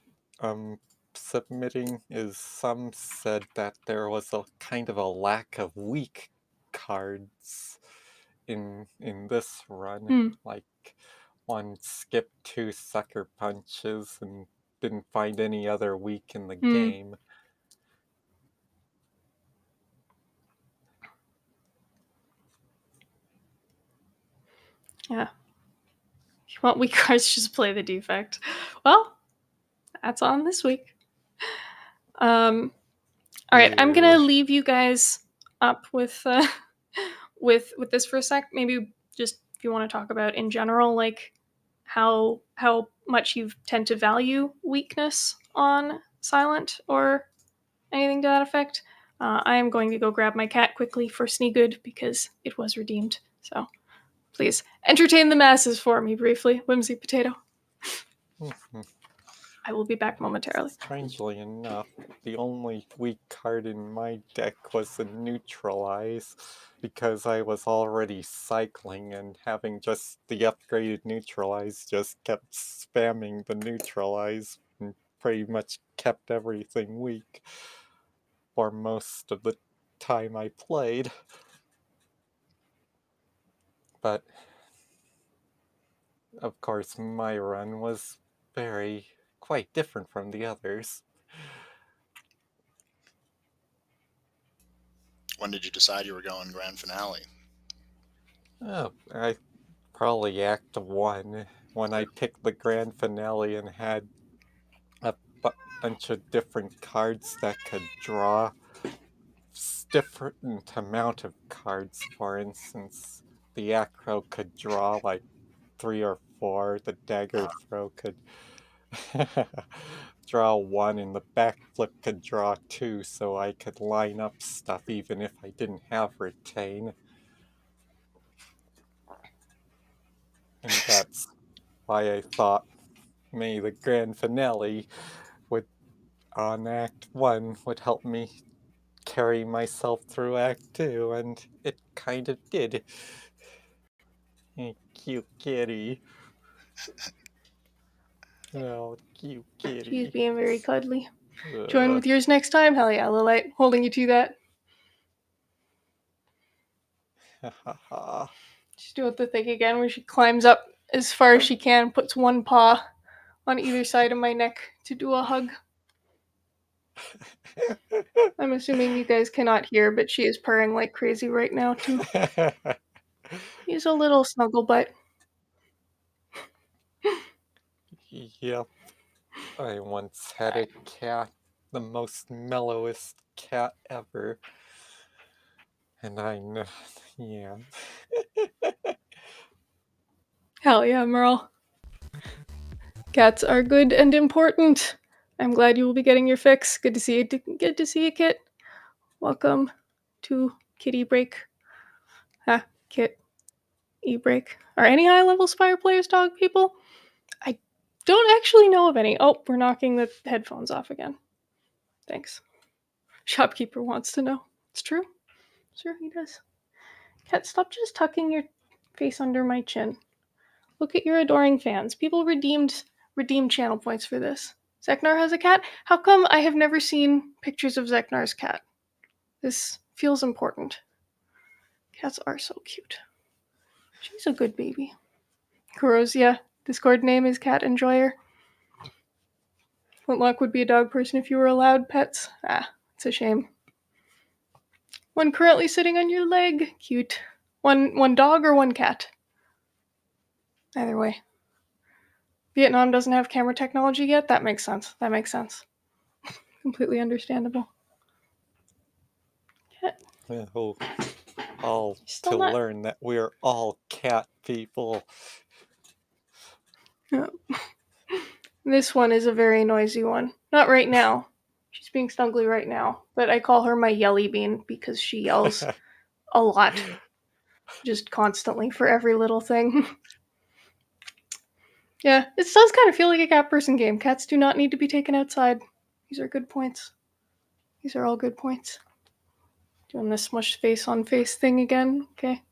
submitting is some said that there was a kind of a lack of weak cards in this run. Like one skipped 2 sucker punches and didn't find any other weak in the game. Yeah. If you want weak cards, just play the defect. Well, that's on this week. All right, I'm gonna leave you guys up with with this for a sec. Maybe just if you want to talk about in general, like how much you tend to value weakness on silent or anything to that effect. I am going to go grab my cat quickly for Sneagood because it was redeemed. So please entertain the masses for me briefly, Whimsy Potato. I will be back momentarily. Strangely enough, the only weak card in my deck was the Neutralize, because I was already cycling and having just the upgraded Neutralize just kept spamming the Neutralize and pretty much kept everything weak for most of the time I played. But of course my run was quite different from the others. When did you decide you were going grand finale? Oh, I probably Act 1 when I picked the grand finale and had a bunch of different cards that could draw different amount of cards. For instance, the Acro could draw like 3 or 4, the Dagger Throw could draw 1, and the Backflip could draw 2, so I could line up stuff even if I didn't have Retain. And that's why I thought maybe the grand finale would, on Act 1, would help me carry myself through Act 2, and it kind of did. Cute kitty. Oh, cute kitty. She's being very cuddly. Join with yours next time? Hell yeah, Lilite. Holding you to that. She's doing the thing again where she climbs up as far as she can, puts one paw on either side of my neck to do a hug. I'm assuming you guys cannot hear, but she is purring like crazy right now, too. He's a little snuggle butt. Yep. I once had a cat, the most mellowest cat ever. And I know, yeah. Hell yeah, Merle. Cats are good and important. I'm glad you will be getting your fix. Good to see you. Good to see you, Kit. Welcome to Kitty Break. Kit. E-break. Are any high level Spire players dog people? I don't actually know of any. Oh, we're knocking the headphones off again. Thanks. Shopkeeper wants to know. It's true. Sure, he does. Cat, stop just tucking your face under my chin. Look at your adoring fans. People redeemed channel points for this. Zeknar has a cat? How come I have never seen pictures of Zeknar's cat? This feels important. Cats are so cute. She's a good baby. Kuro's, yeah. Discord name is Cat Enjoyer. Flintlock would be a dog person if you were allowed pets. Ah, it's a shame. One currently sitting on your leg. Cute. One dog or one cat? Either way. Vietnam doesn't have camera technology yet? That makes sense. That makes sense. Completely understandable. Cat. Oh, all Still to not. learn that we're all cat people. No. This one is a very noisy one. Not right now. She's being snuggly right now. But I call her my yelly bean because she yells a lot. Just constantly for every little thing. Yeah, it does kind of feel like a cat person game. Cats do not need to be taken outside. These are good points. These are all good points. Doing this smush face on face thing again. Okay.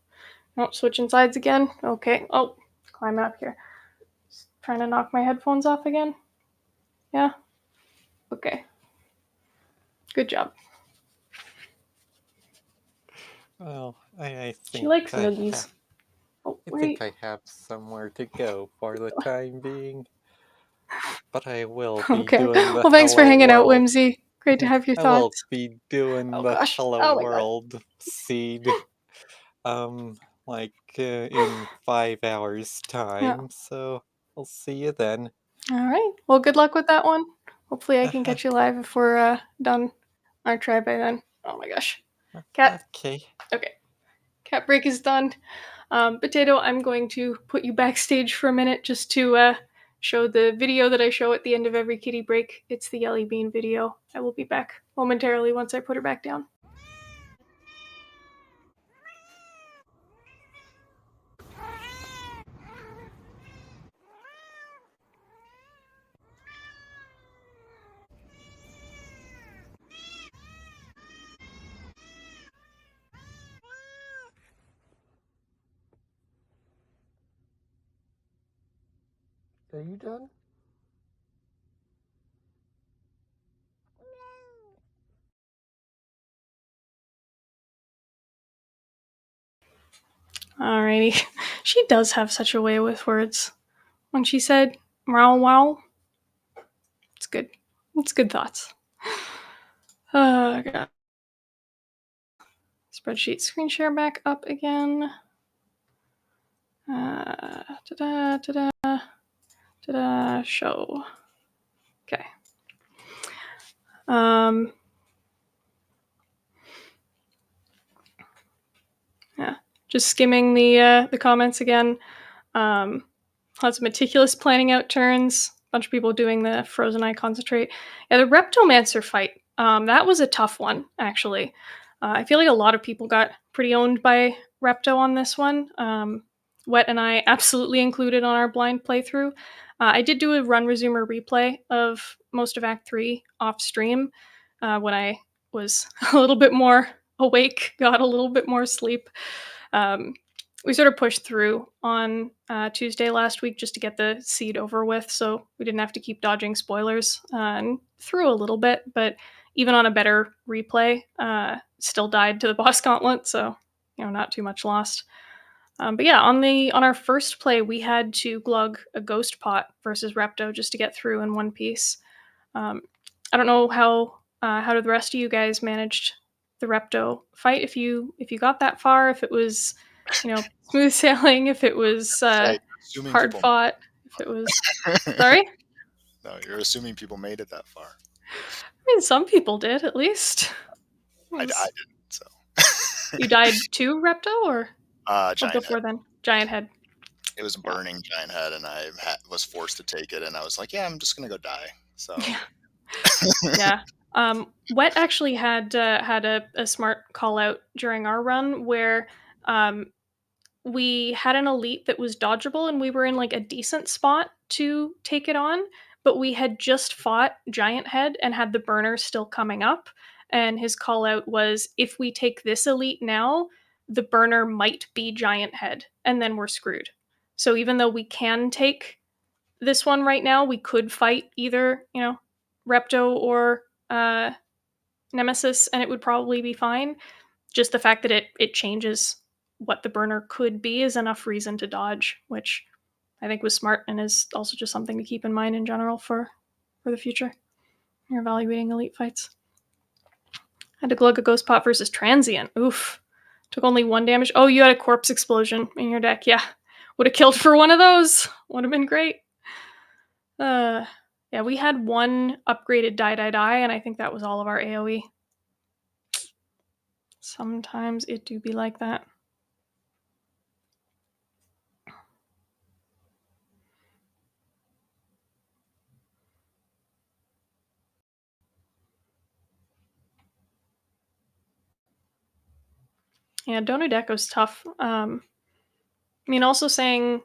Oh, switching sides again. Okay. Oh, climb up here. Just trying to knock my headphones off again. Yeah. Okay. Good job. Well, I She think likes I noogies. have. Oh, I think wait. I have somewhere to go for the time being, but I will be Okay. doing the Well, thanks for Hello hanging out, World. Whimsy. Great to have your I will thoughts. be doing Oh the gosh. Hello Oh my god. World seed, like in 5 hours Yeah. time. So I'll see you then. All right. Well, good luck with that one. Hopefully, I can catch you live if we're done our try by then. Oh my gosh. Cat. Okay. Okay. Cat break is done. Potato, I'm going to put you backstage for a minute just to show the video that I show at the end of every kitty break. It's the Yelly Bean video. I will be back momentarily once I put her back down. Are you done? Alrighty. She does have such a way with words. When she said "meow wow," it's good. It's good thoughts. I got spreadsheet screen share back up again. Ta-da, ta-da, ta-da, show. Okay. Yeah. Just skimming the comments again. Lots of meticulous planning out turns. A bunch of people doing the frozen eye concentrate. Yeah, the Reptomancer fight. That was a tough one, actually. I feel like a lot of people got pretty owned by Repto on this one. Wet and I absolutely included on our blind playthrough. I did do a run resumer replay of most of Act 3 off stream when I was a little bit more awake, got a little bit more sleep. Um, we sort of pushed through on Tuesday last week just to get the seed over with, so we didn't have to keep dodging spoilers and through a little bit, but even on a better replay, still died to the boss gauntlet, so not too much lost. But yeah, on our first play, we had to glug a ghost pot versus Repto just to get through in one piece. I don't know how did the rest of you guys managed the Repto fight. If you got that far, if it was smooth sailing, if it was Say, assuming hard people. fought, if it was sorry. No, you're assuming people made it that far. I mean, some people did at least. I didn't. So You died to Repto or giant head. before then? Giant head. It was a Yeah. burning giant head, and I was forced to take it, and I was like, yeah, I'm just gonna go die. So Yeah. Wet actually had a smart call out during our run where um, we had an elite that was dodgeable and we were in like a decent spot to take it on, but we had just fought Giant Head and had the burner still coming up. And his call out was if we take this elite now, the burner might be Giant Head, and then we're screwed. So even though we can take this one right now, we could fight either, Repto or Nemesis, and it would probably be fine. Just the fact that it changes what the burner could be is enough reason to dodge, which I think was smart and is also just something to keep in mind in general for the future. You're evaluating elite fights. Had to glug a ghost pot versus transient. Oof. Took only 1 damage. Oh, you had a corpse explosion in your deck. Yeah. Would have killed for one of those. Would have been great. Yeah, we had 1 upgraded die, and I think that was all of our AoE. Sometimes it do be like that. Yeah, Donudecco's tough. I mean, also saying,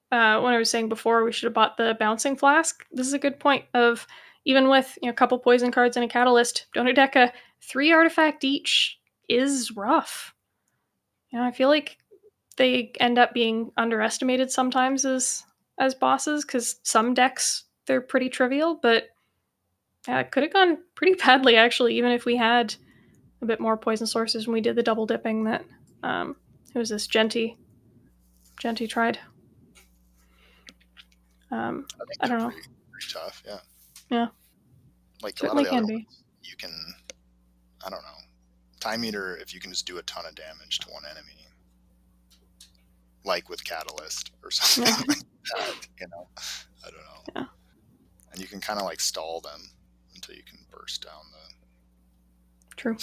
when I was saying before we should have bought the bouncing flask, this is a good point of, even with, a couple poison cards and a catalyst, Donudecca, 3 artifact each is rough. I feel like they end up being underestimated sometimes as bosses, because some decks, they're pretty trivial, but it could have gone pretty badly, actually, even if we had a bit more poison sources when we did the double dipping that, who was this, Genty tried. I think I they're don't know. pretty tough. Yeah. Yeah. Like a lot Certainly of the can other be. ones, you can, I don't know, time meter, if you can just do a ton of damage to one enemy, like with Catalyst or something Yeah. like that, I don't know. Yeah. And you can kind of like stall them until you can burst down the. True.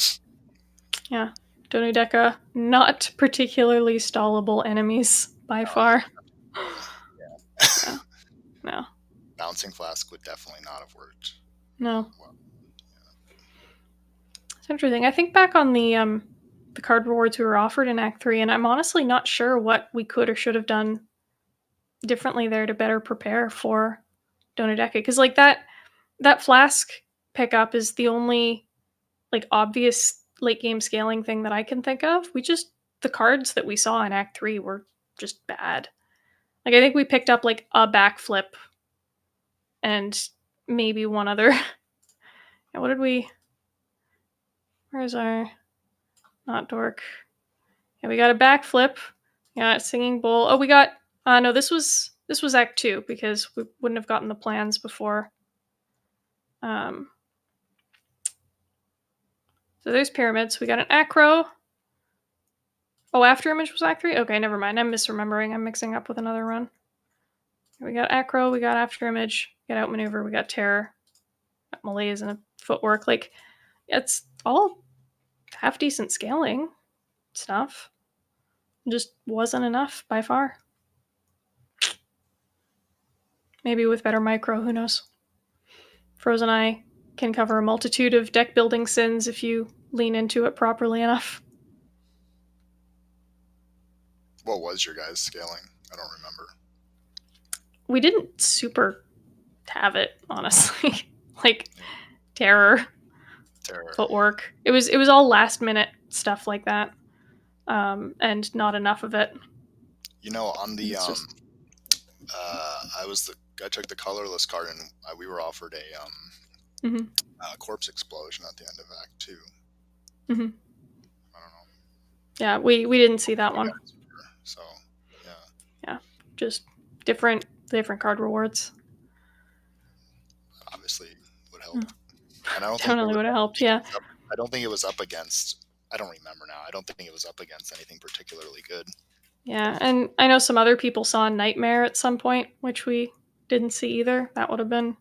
Yeah. Donudecca, not particularly stallable enemies by far. Yeah. No. Bouncing Flask would definitely not have worked. No. Well, It's interesting. I think back on the card rewards we were offered in Act 3, and I'm honestly not sure what we could or should have done differently there to better prepare for Donudecca. Because like that flask pickup is the only like obvious late game scaling thing that I can think of. The cards that we saw in Act 3 were just bad. Like I think we picked up like a backflip and maybe one other. Yeah, what did we? Where's our not dork? Yeah, we got a backflip. Yeah, singing bowl. Oh, we got. No, this was Act 2 because we wouldn't have gotten the plans before. So there's pyramids. We got an acro. Oh, after image was Act 3? Okay, never mind. I'm misremembering. I'm mixing up with another run. We got acro, we got after image, we got outmaneuver, we got terror, got malaise and a footwork. Like, it's all half decent scaling stuff. Just wasn't enough by far. Maybe with better micro, who knows? Frozen Eye can cover a multitude of deck building sins if you lean into it properly enough. what was your guys' scaling? I don't remember. We didn't super have it, honestly. Like terror, footwork. It was all last minute stuff like that, and not enough of it. On the I took the colorless card and we were offered a corpse explosion at the end of Act 2. Mm-hmm. I don't know. Yeah, we didn't see that one. So yeah, just different card rewards. Obviously would help. And I don't Definitely would have helped. Yeah. I don't think it was up against. I don't remember now. I don't think it was up against anything particularly good. Yeah, and I know some other people saw Nightmare at some point, which we didn't see either. That would have been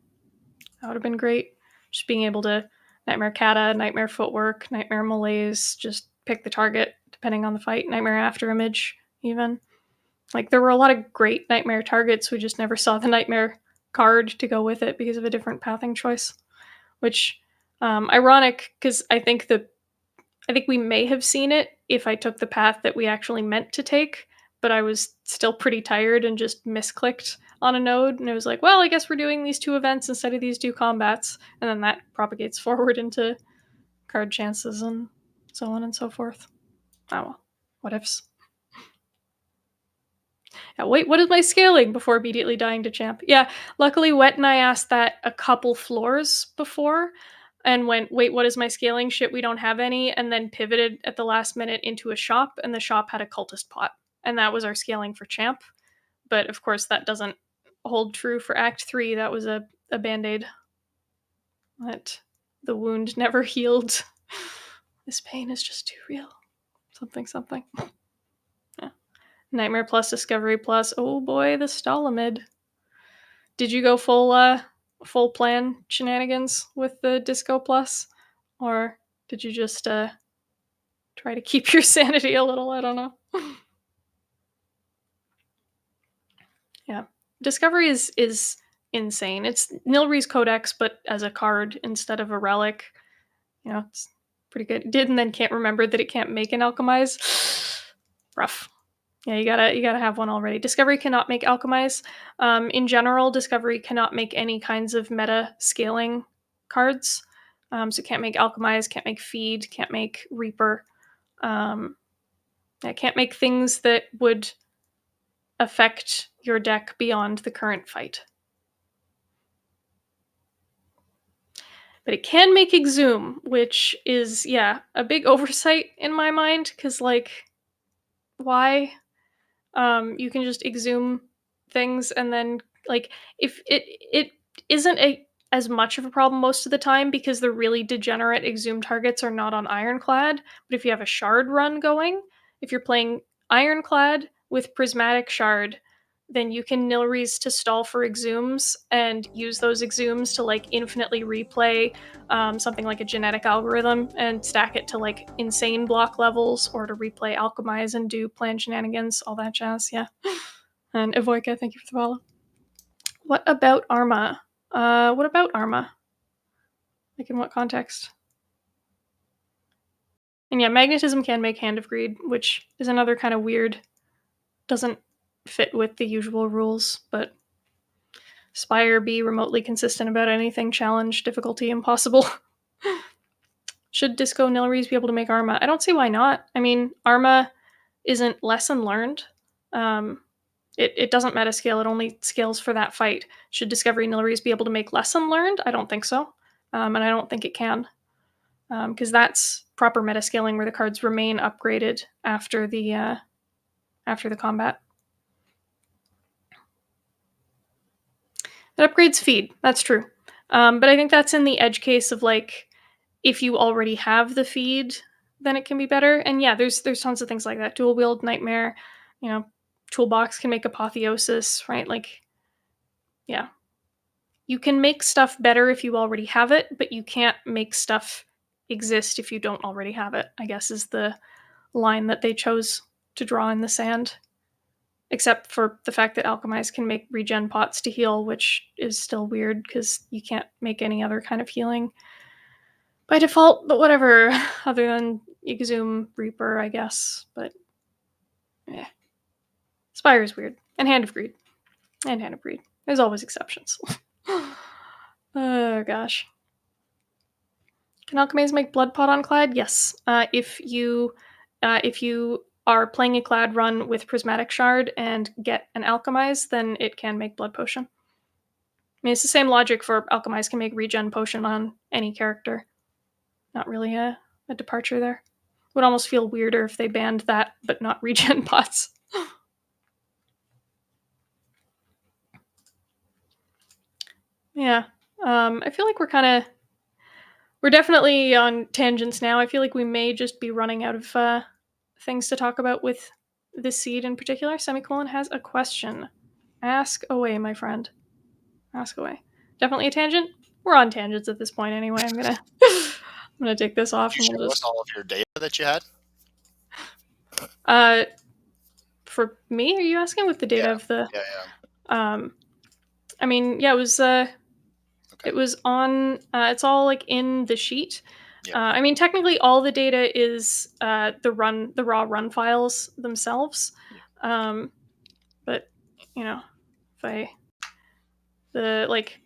great. Just being able to Nightmare Kata, Nightmare Footwork, Nightmare Malaise, just pick the target depending on the fight. Nightmare After Image, even. Like there were a lot of great Nightmare targets. We just never saw the Nightmare card to go with it because of a different pathing choice. Which, ironic, because I think we may have seen it if I took the path that we actually meant to take, but I was still pretty tired and just misclicked on a node, and it was like, well, I guess we're doing these 2 events instead of these 2 combats, and then that propagates forward into card chances and so on and so forth. Oh well, what ifs. Yeah, wait, what is my scaling before immediately dying to champ? Yeah, luckily Wet and I asked that a couple floors before and went, wait, what is my scaling? Shit, we don't have any. And then pivoted at the last minute into a shop, and the shop had a cultist pot. And that was our scaling for champ. but of course that doesn't hold true for Act 3. That was a band-aid. That the wound never healed. This pain is just too real. Something. Yeah. Nightmare Plus, Discovery Plus. Oh boy, the Stalamid. Did you go full plan shenanigans with the Disco Plus? Or did you just try to keep your sanity a little? I don't know. Yeah. Discovery is insane. It's Nilri's Codex, but as a card instead of a relic. You know, it's pretty good. Did and then can't remember that it can't make an alchemize. Rough. Yeah, you gotta have one already. Discovery cannot make alchemize. In general, Discovery cannot make any kinds of meta scaling cards. So can't make alchemize, can't make feed, can't make reaper. Yeah, can't make things that would affect your deck beyond the current fight. But it can make Exhume, which is, yeah, a big oversight in my mind, because, like, why? You can just exhume things, and then, like, if it isn't as much of a problem most of the time, because the really degenerate exhume targets are not on Ironclad. But if you have a Shard run going, if you're playing Ironclad with Prismatic Shard, then you can Nilreeze to stall for exhumes and use those exhumes to, like, infinitely replay something like a genetic algorithm and stack it to, like, insane block levels, or to replay alchemize and do plan shenanigans, all that jazz. Yeah. And Evoika, thank you for the follow. What about Arma? What about Arma? Like, in what context? And yeah, magnetism can make Hand of Greed, which is another kind of weird, doesn't fit with the usual rules, but Spire be remotely consistent about anything, challenge, difficulty, impossible. Should Disco Nilreeze be able to make Arma? I don't see why not. I mean, Arma isn't lesson learned. It doesn't meta scale, it only scales for that fight. Should Discovery Nilreeze be able to make lesson learned? I don't think so. And I don't think it can. Because that's proper meta scaling, where the cards remain upgraded after the combat. It upgrades feed, that's true. But I think that's in the edge case of, like, if you already have the feed, then it can be better. And yeah, there's tons of things like that. Dual wield Nightmare, Toolbox can make Apotheosis, right? Like, yeah. You can make stuff better if you already have it, but you can't make stuff exist if you don't already have it, I guess, is the line that they chose to draw in the sand. Except for the fact that Alchemize can make regen pots to heal, which is still weird because you can't make any other kind of healing by default, but whatever, other than Exhume Reaper, I guess. But yeah. Spire is weird. And Hand of Greed. There's always exceptions. Oh gosh. Can Alchemaze make Blood Pot on Clad? Yes. If you are playing a Clad run with Prismatic Shard and get an Alchemize, then it can make Blood Potion. I mean, it's the same logic for Alchemize can make Regen Potion on any character. Not really a departure there. Would almost feel weirder if they banned that, but not Regen Pots. Yeah. I feel like we're definitely on tangents now. I feel like we may just be running out of things to talk about with this seed in particular. Semicolon has a question. Ask away, my friend. Ask away. Definitely a tangent? We're on tangents at this point anyway. I'm gonna take this off. Did you show us all of your data that you had? For me, are you asking with the data of the? Yeah. I mean, yeah, it was. It was on. It's all, like, in the sheet. Yeah. I mean, technically, all the data is the raw run files themselves. But if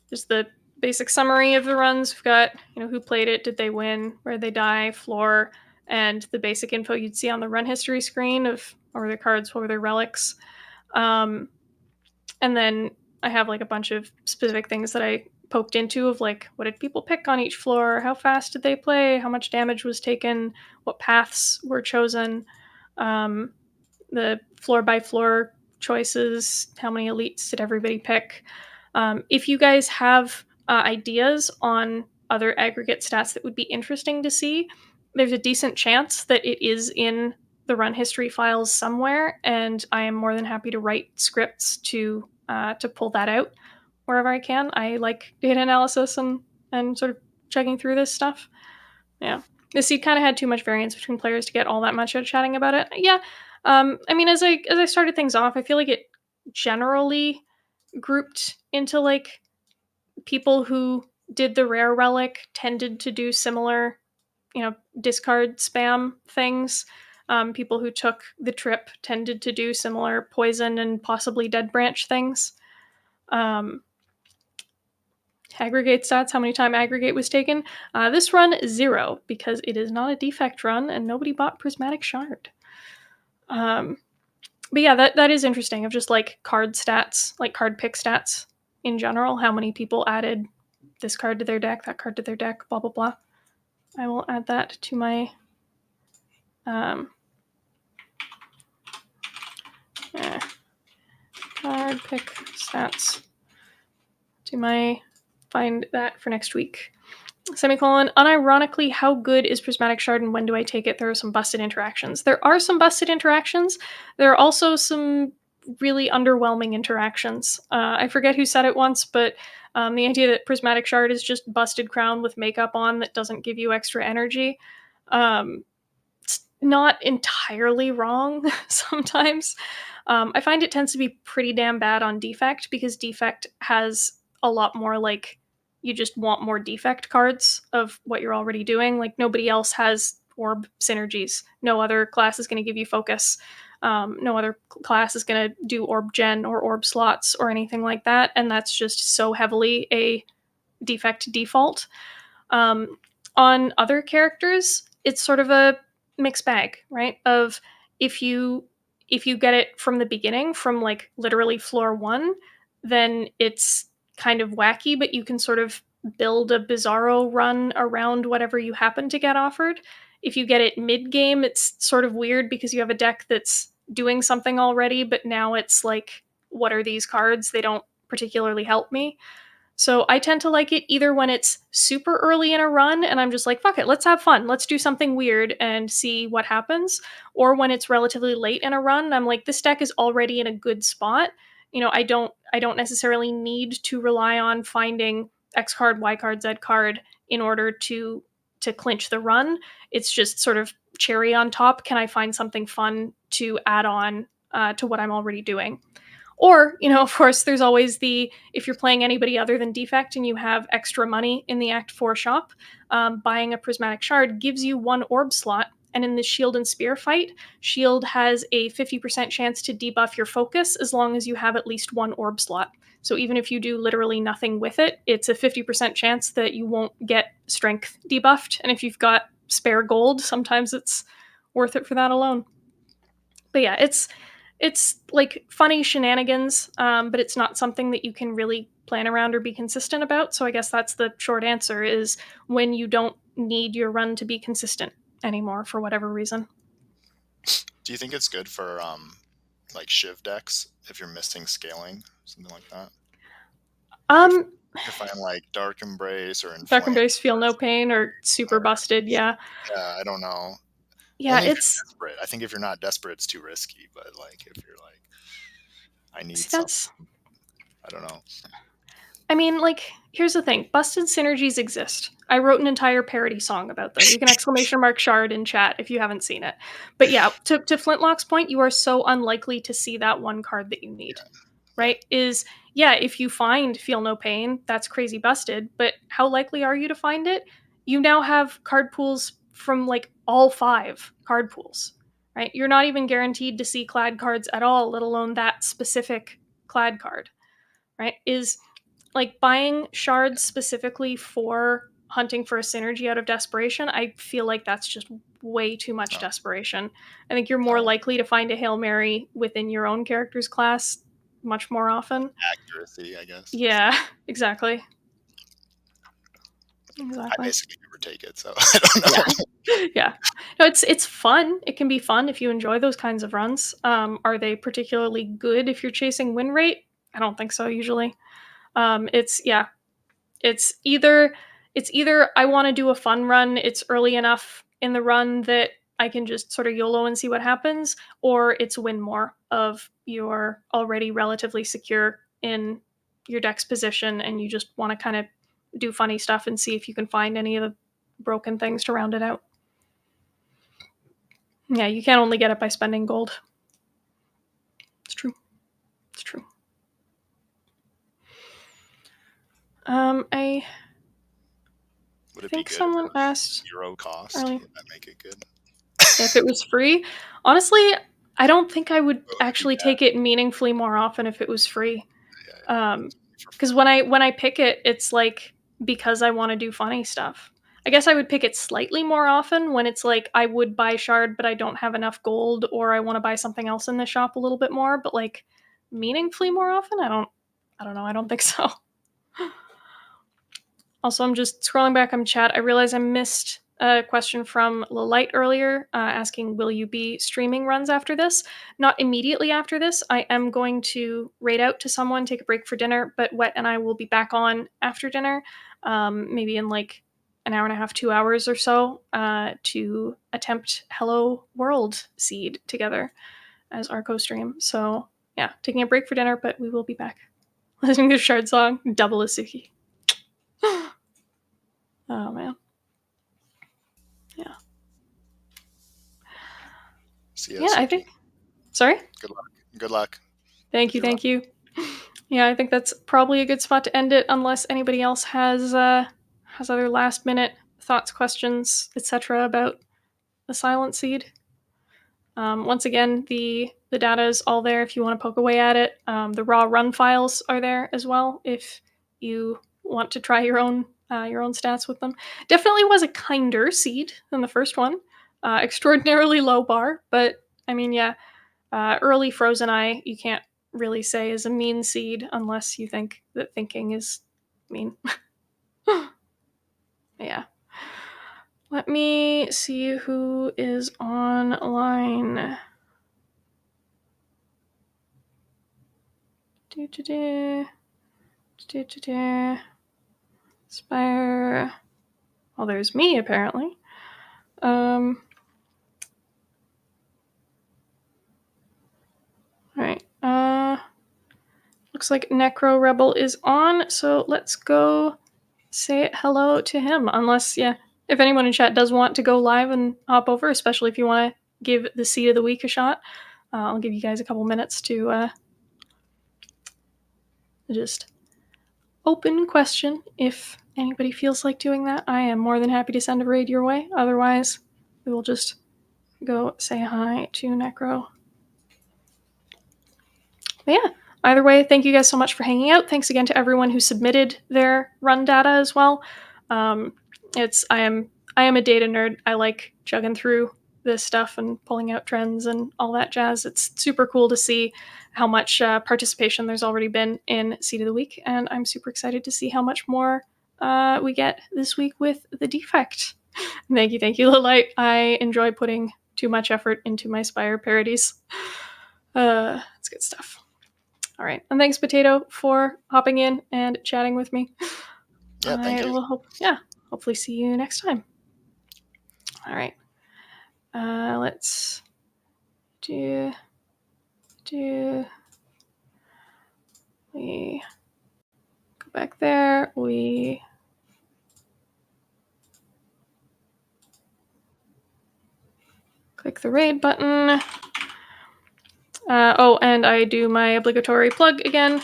just the basic summary of the runs. We've got who played it, did they win, where they die, floor, and the basic info you'd see on the run history screen of what were their cards, what were their relics. And then I have, like, a bunch of specific things that I poked into of, like, what did people pick on each floor, how fast did they play, how much damage was taken, what paths were chosen, the floor by floor choices? How many elites did everybody pick? If you guys have ideas on other aggregate stats that would be interesting to see, there's a decent chance that it is in the run history files somewhere, and I am more than happy to write scripts to pull that out wherever I can. I like data analysis and sort of checking through this stuff. Yeah, the seed kind of had too much variance between players to get all that much out of chatting about it. Yeah, I mean, as I started things off, I feel like it generally grouped into like people who did the rare relic tended to do similar, discard spam things. People who took the trip tended to do similar poison and possibly dead branch things. Aggregate stats, how many time aggregate was taken. This run, 0, because it is not a defect run and nobody bought Prismatic Shard. But yeah, that is interesting, of just like card stats, like card pick stats in general. How many people added this card to their deck, that card to their deck, blah, blah, blah. I will add that to my card pick stats to my, find that for next week. Semicolon, unironically, how good is Prismatic Shard and when do I take it? There are some busted interactions. There are some busted interactions. There are also some really underwhelming interactions. I forget who said it once, but the idea that Prismatic Shard is just busted crown with makeup on that doesn't give you extra energy. It's not entirely wrong sometimes. I find it tends to be pretty damn bad on defect because defect has a lot more like you just want more defect cards of what you're already doing. Like nobody else has orb synergies. No other class is going to give you focus. No other class is going to do orb gen or orb slots or anything like that. And that's just so heavily a defect default. On other characters, it's sort of a mixed bag, right? Of if you get it from the beginning, from like literally floor 1, then it's kind of wacky, but you can sort of build a bizarro run around whatever you happen to get offered. If you get it mid game, it's sort of weird because you have a deck that's doing something already, but now it's like, what are these cards? They don't particularly help me. So I tend to like it either when it's super early in a run and I'm just like, fuck it, let's have fun. Let's do something weird and see what happens. Or when it's relatively late in a run and I'm like, this deck is already in a good spot. I don't necessarily need to rely on finding X card, Y card, Z card in order to clinch the run. It's just sort of cherry on top. Can I find something fun to add on to what I'm already doing? Or, of course, there's always if you're playing anybody other than Defect and you have extra money in the Act 4 shop, buying a Prismatic Shard gives you 1 orb slot. And in the Shield and Spear fight, Shield has a 50% chance to debuff your focus as long as you have at least 1 orb slot. So even if you do literally nothing with it, it's a 50% chance that you won't get strength debuffed. And if you've got spare gold, sometimes it's worth it for that alone. But yeah, it's like funny shenanigans, but it's not something that you can really plan around or be consistent about. So I guess that's the short answer, is when you don't need your run to be consistent anymore for whatever reason. Do you think it's good for like Shiv decks if you're missing scaling, something like that? If I'm like Dark Embrace or Inflame, Dark Embrace, Feel No Pain, or super busted, yeah. Yeah, I don't know. Yeah, only if you're desperate. I think if you're not desperate, it's too risky. But like if you're like, I need something, I don't know. I mean, like, here's the thing. Busted synergies exist. I wrote an entire parody song about them. You can exclamation mark shard in chat if you haven't seen it. But yeah, to Flintlock's point, you are so unlikely to see that one card that you need. Yeah. Right? If you find Feel No Pain, that's crazy busted. But how likely are you to find it? You now have card pools from like all 5 card pools. Right? You're not even guaranteed to see clad cards at all, let alone that specific clad card. Right? Like buying shards specifically for hunting for a synergy out of desperation, I feel like that's just way too much desperation. I think you're more likely to find a Hail Mary within your own character's class much more often. Accuracy, I guess. Yeah, exactly. I Exactly. basically never take it, so I don't know. Yeah. No, it's fun. It can be fun if you enjoy those kinds of runs. Are they particularly good if you're chasing win rate? I don't think so usually. It's yeah, it's either I want to do a fun run, it's early enough in the run that I can just sort of YOLO and see what happens, or it's win more of you're already relatively secure in your deck's position and you just want to kind of do funny stuff and see if you can find any of the broken things to round it out. Yeah, you can't only get it by spending gold. It's true. It's true. I Would it be think good if someone it was asked 0 cost? earlier Would that make it good? if it was free. Honestly, I don't think I would Or would it be actually bad? take it meaningfully more often if it was free. Yeah, for Because fun. when I pick it, it's like because I want to do funny stuff. I guess I would pick it slightly more often when it's like I would buy shard, but I don't have enough gold, or I want to buy something else in the shop a little bit more. But like meaningfully more often, I don't know. I don't think so. Also, I'm just scrolling back on chat. I realize I missed a question from Lilite earlier asking, will you be streaming runs after this? Not immediately after this. I am going to raid out to someone, take a break for dinner, but Wet and I will be back on after dinner, maybe in like an hour and a half, 2 hours or so, to attempt Hello World Seed together as our co-stream. So yeah, taking a break for dinner, but we will be back. Listening to Shard song, double ASUKIIWHYYY. Oh man. Yeah. See ya, Yeah, I Suki. think. Sorry? Good luck. Good luck Thank with you, your run. thank you. Yeah, I think that's probably a good spot to end it, unless anybody else has other last minute thoughts, questions, etc. about the Silent Seed. Once again, the data is all there if you want to poke away at it. The raw run files are there as well if you want to try your own stats with them. Definitely was a kinder seed than the first one. Extraordinarily low bar, but I mean, yeah, early Frozen Eye you can't really say is a mean seed unless you think that thinking is mean. Yeah. Let me see who is online. Spire. Well, there's me apparently. All right. Looks like Necro Rebel is on, so let's go say hello to him. Unless, yeah, if anyone in chat does want to go live and hop over, especially if you want to give the Seed of the Week a shot, I'll give you guys a couple minutes to just open question. If anybody feels like doing that, I am more than happy to send a raid your way. Otherwise, we will just go say hi to Necro. But yeah, either way, thank you guys so much for hanging out. Thanks again to everyone who submitted their run data as well. I am a data nerd. I like chugging through this stuff and pulling out trends and all that jazz. It's super cool to see how much participation there's already been in Seed of the Week, and I'm super excited to see how much more we get this week with the defect. Thank you, Lilite. I enjoy putting too much effort into my Spire parodies. It's good stuff. All right, and thanks, Potato, for hopping in and chatting with me. Yeah, thank I you. will hopefully see you next time. All right. Let's do we go back there? We click the raid button. Oh, and I do my obligatory plug again.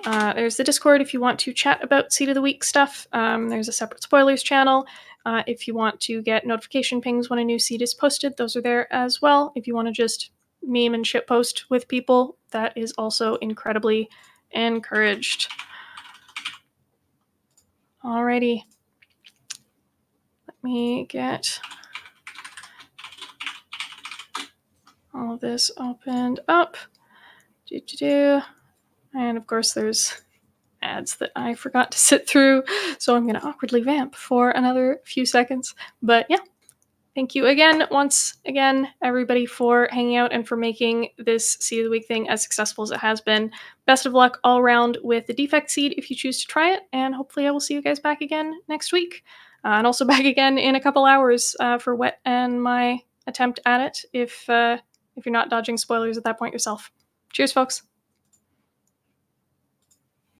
There's the Discord if you want to chat about Seed of the Week stuff. There's a separate spoilers channel. If you want to get notification pings when a new seed is posted, those are there as well. If you want to just meme and shitpost with people, that is also incredibly encouraged. Alrighty. Let me get all of this opened up. And of course there's ads that I forgot to sit through, so I'm going to awkwardly vamp for another few seconds. But yeah, thank you again, once again, everybody, for hanging out and for making this Seed of the Week thing as successful as it has been. Best of luck all around with the defect seed if you choose to try it, and hopefully I will see you guys back again next week. And also back again in a couple hours for Wet and my attempt at it, if you're not dodging spoilers at that point yourself. Cheers, folks.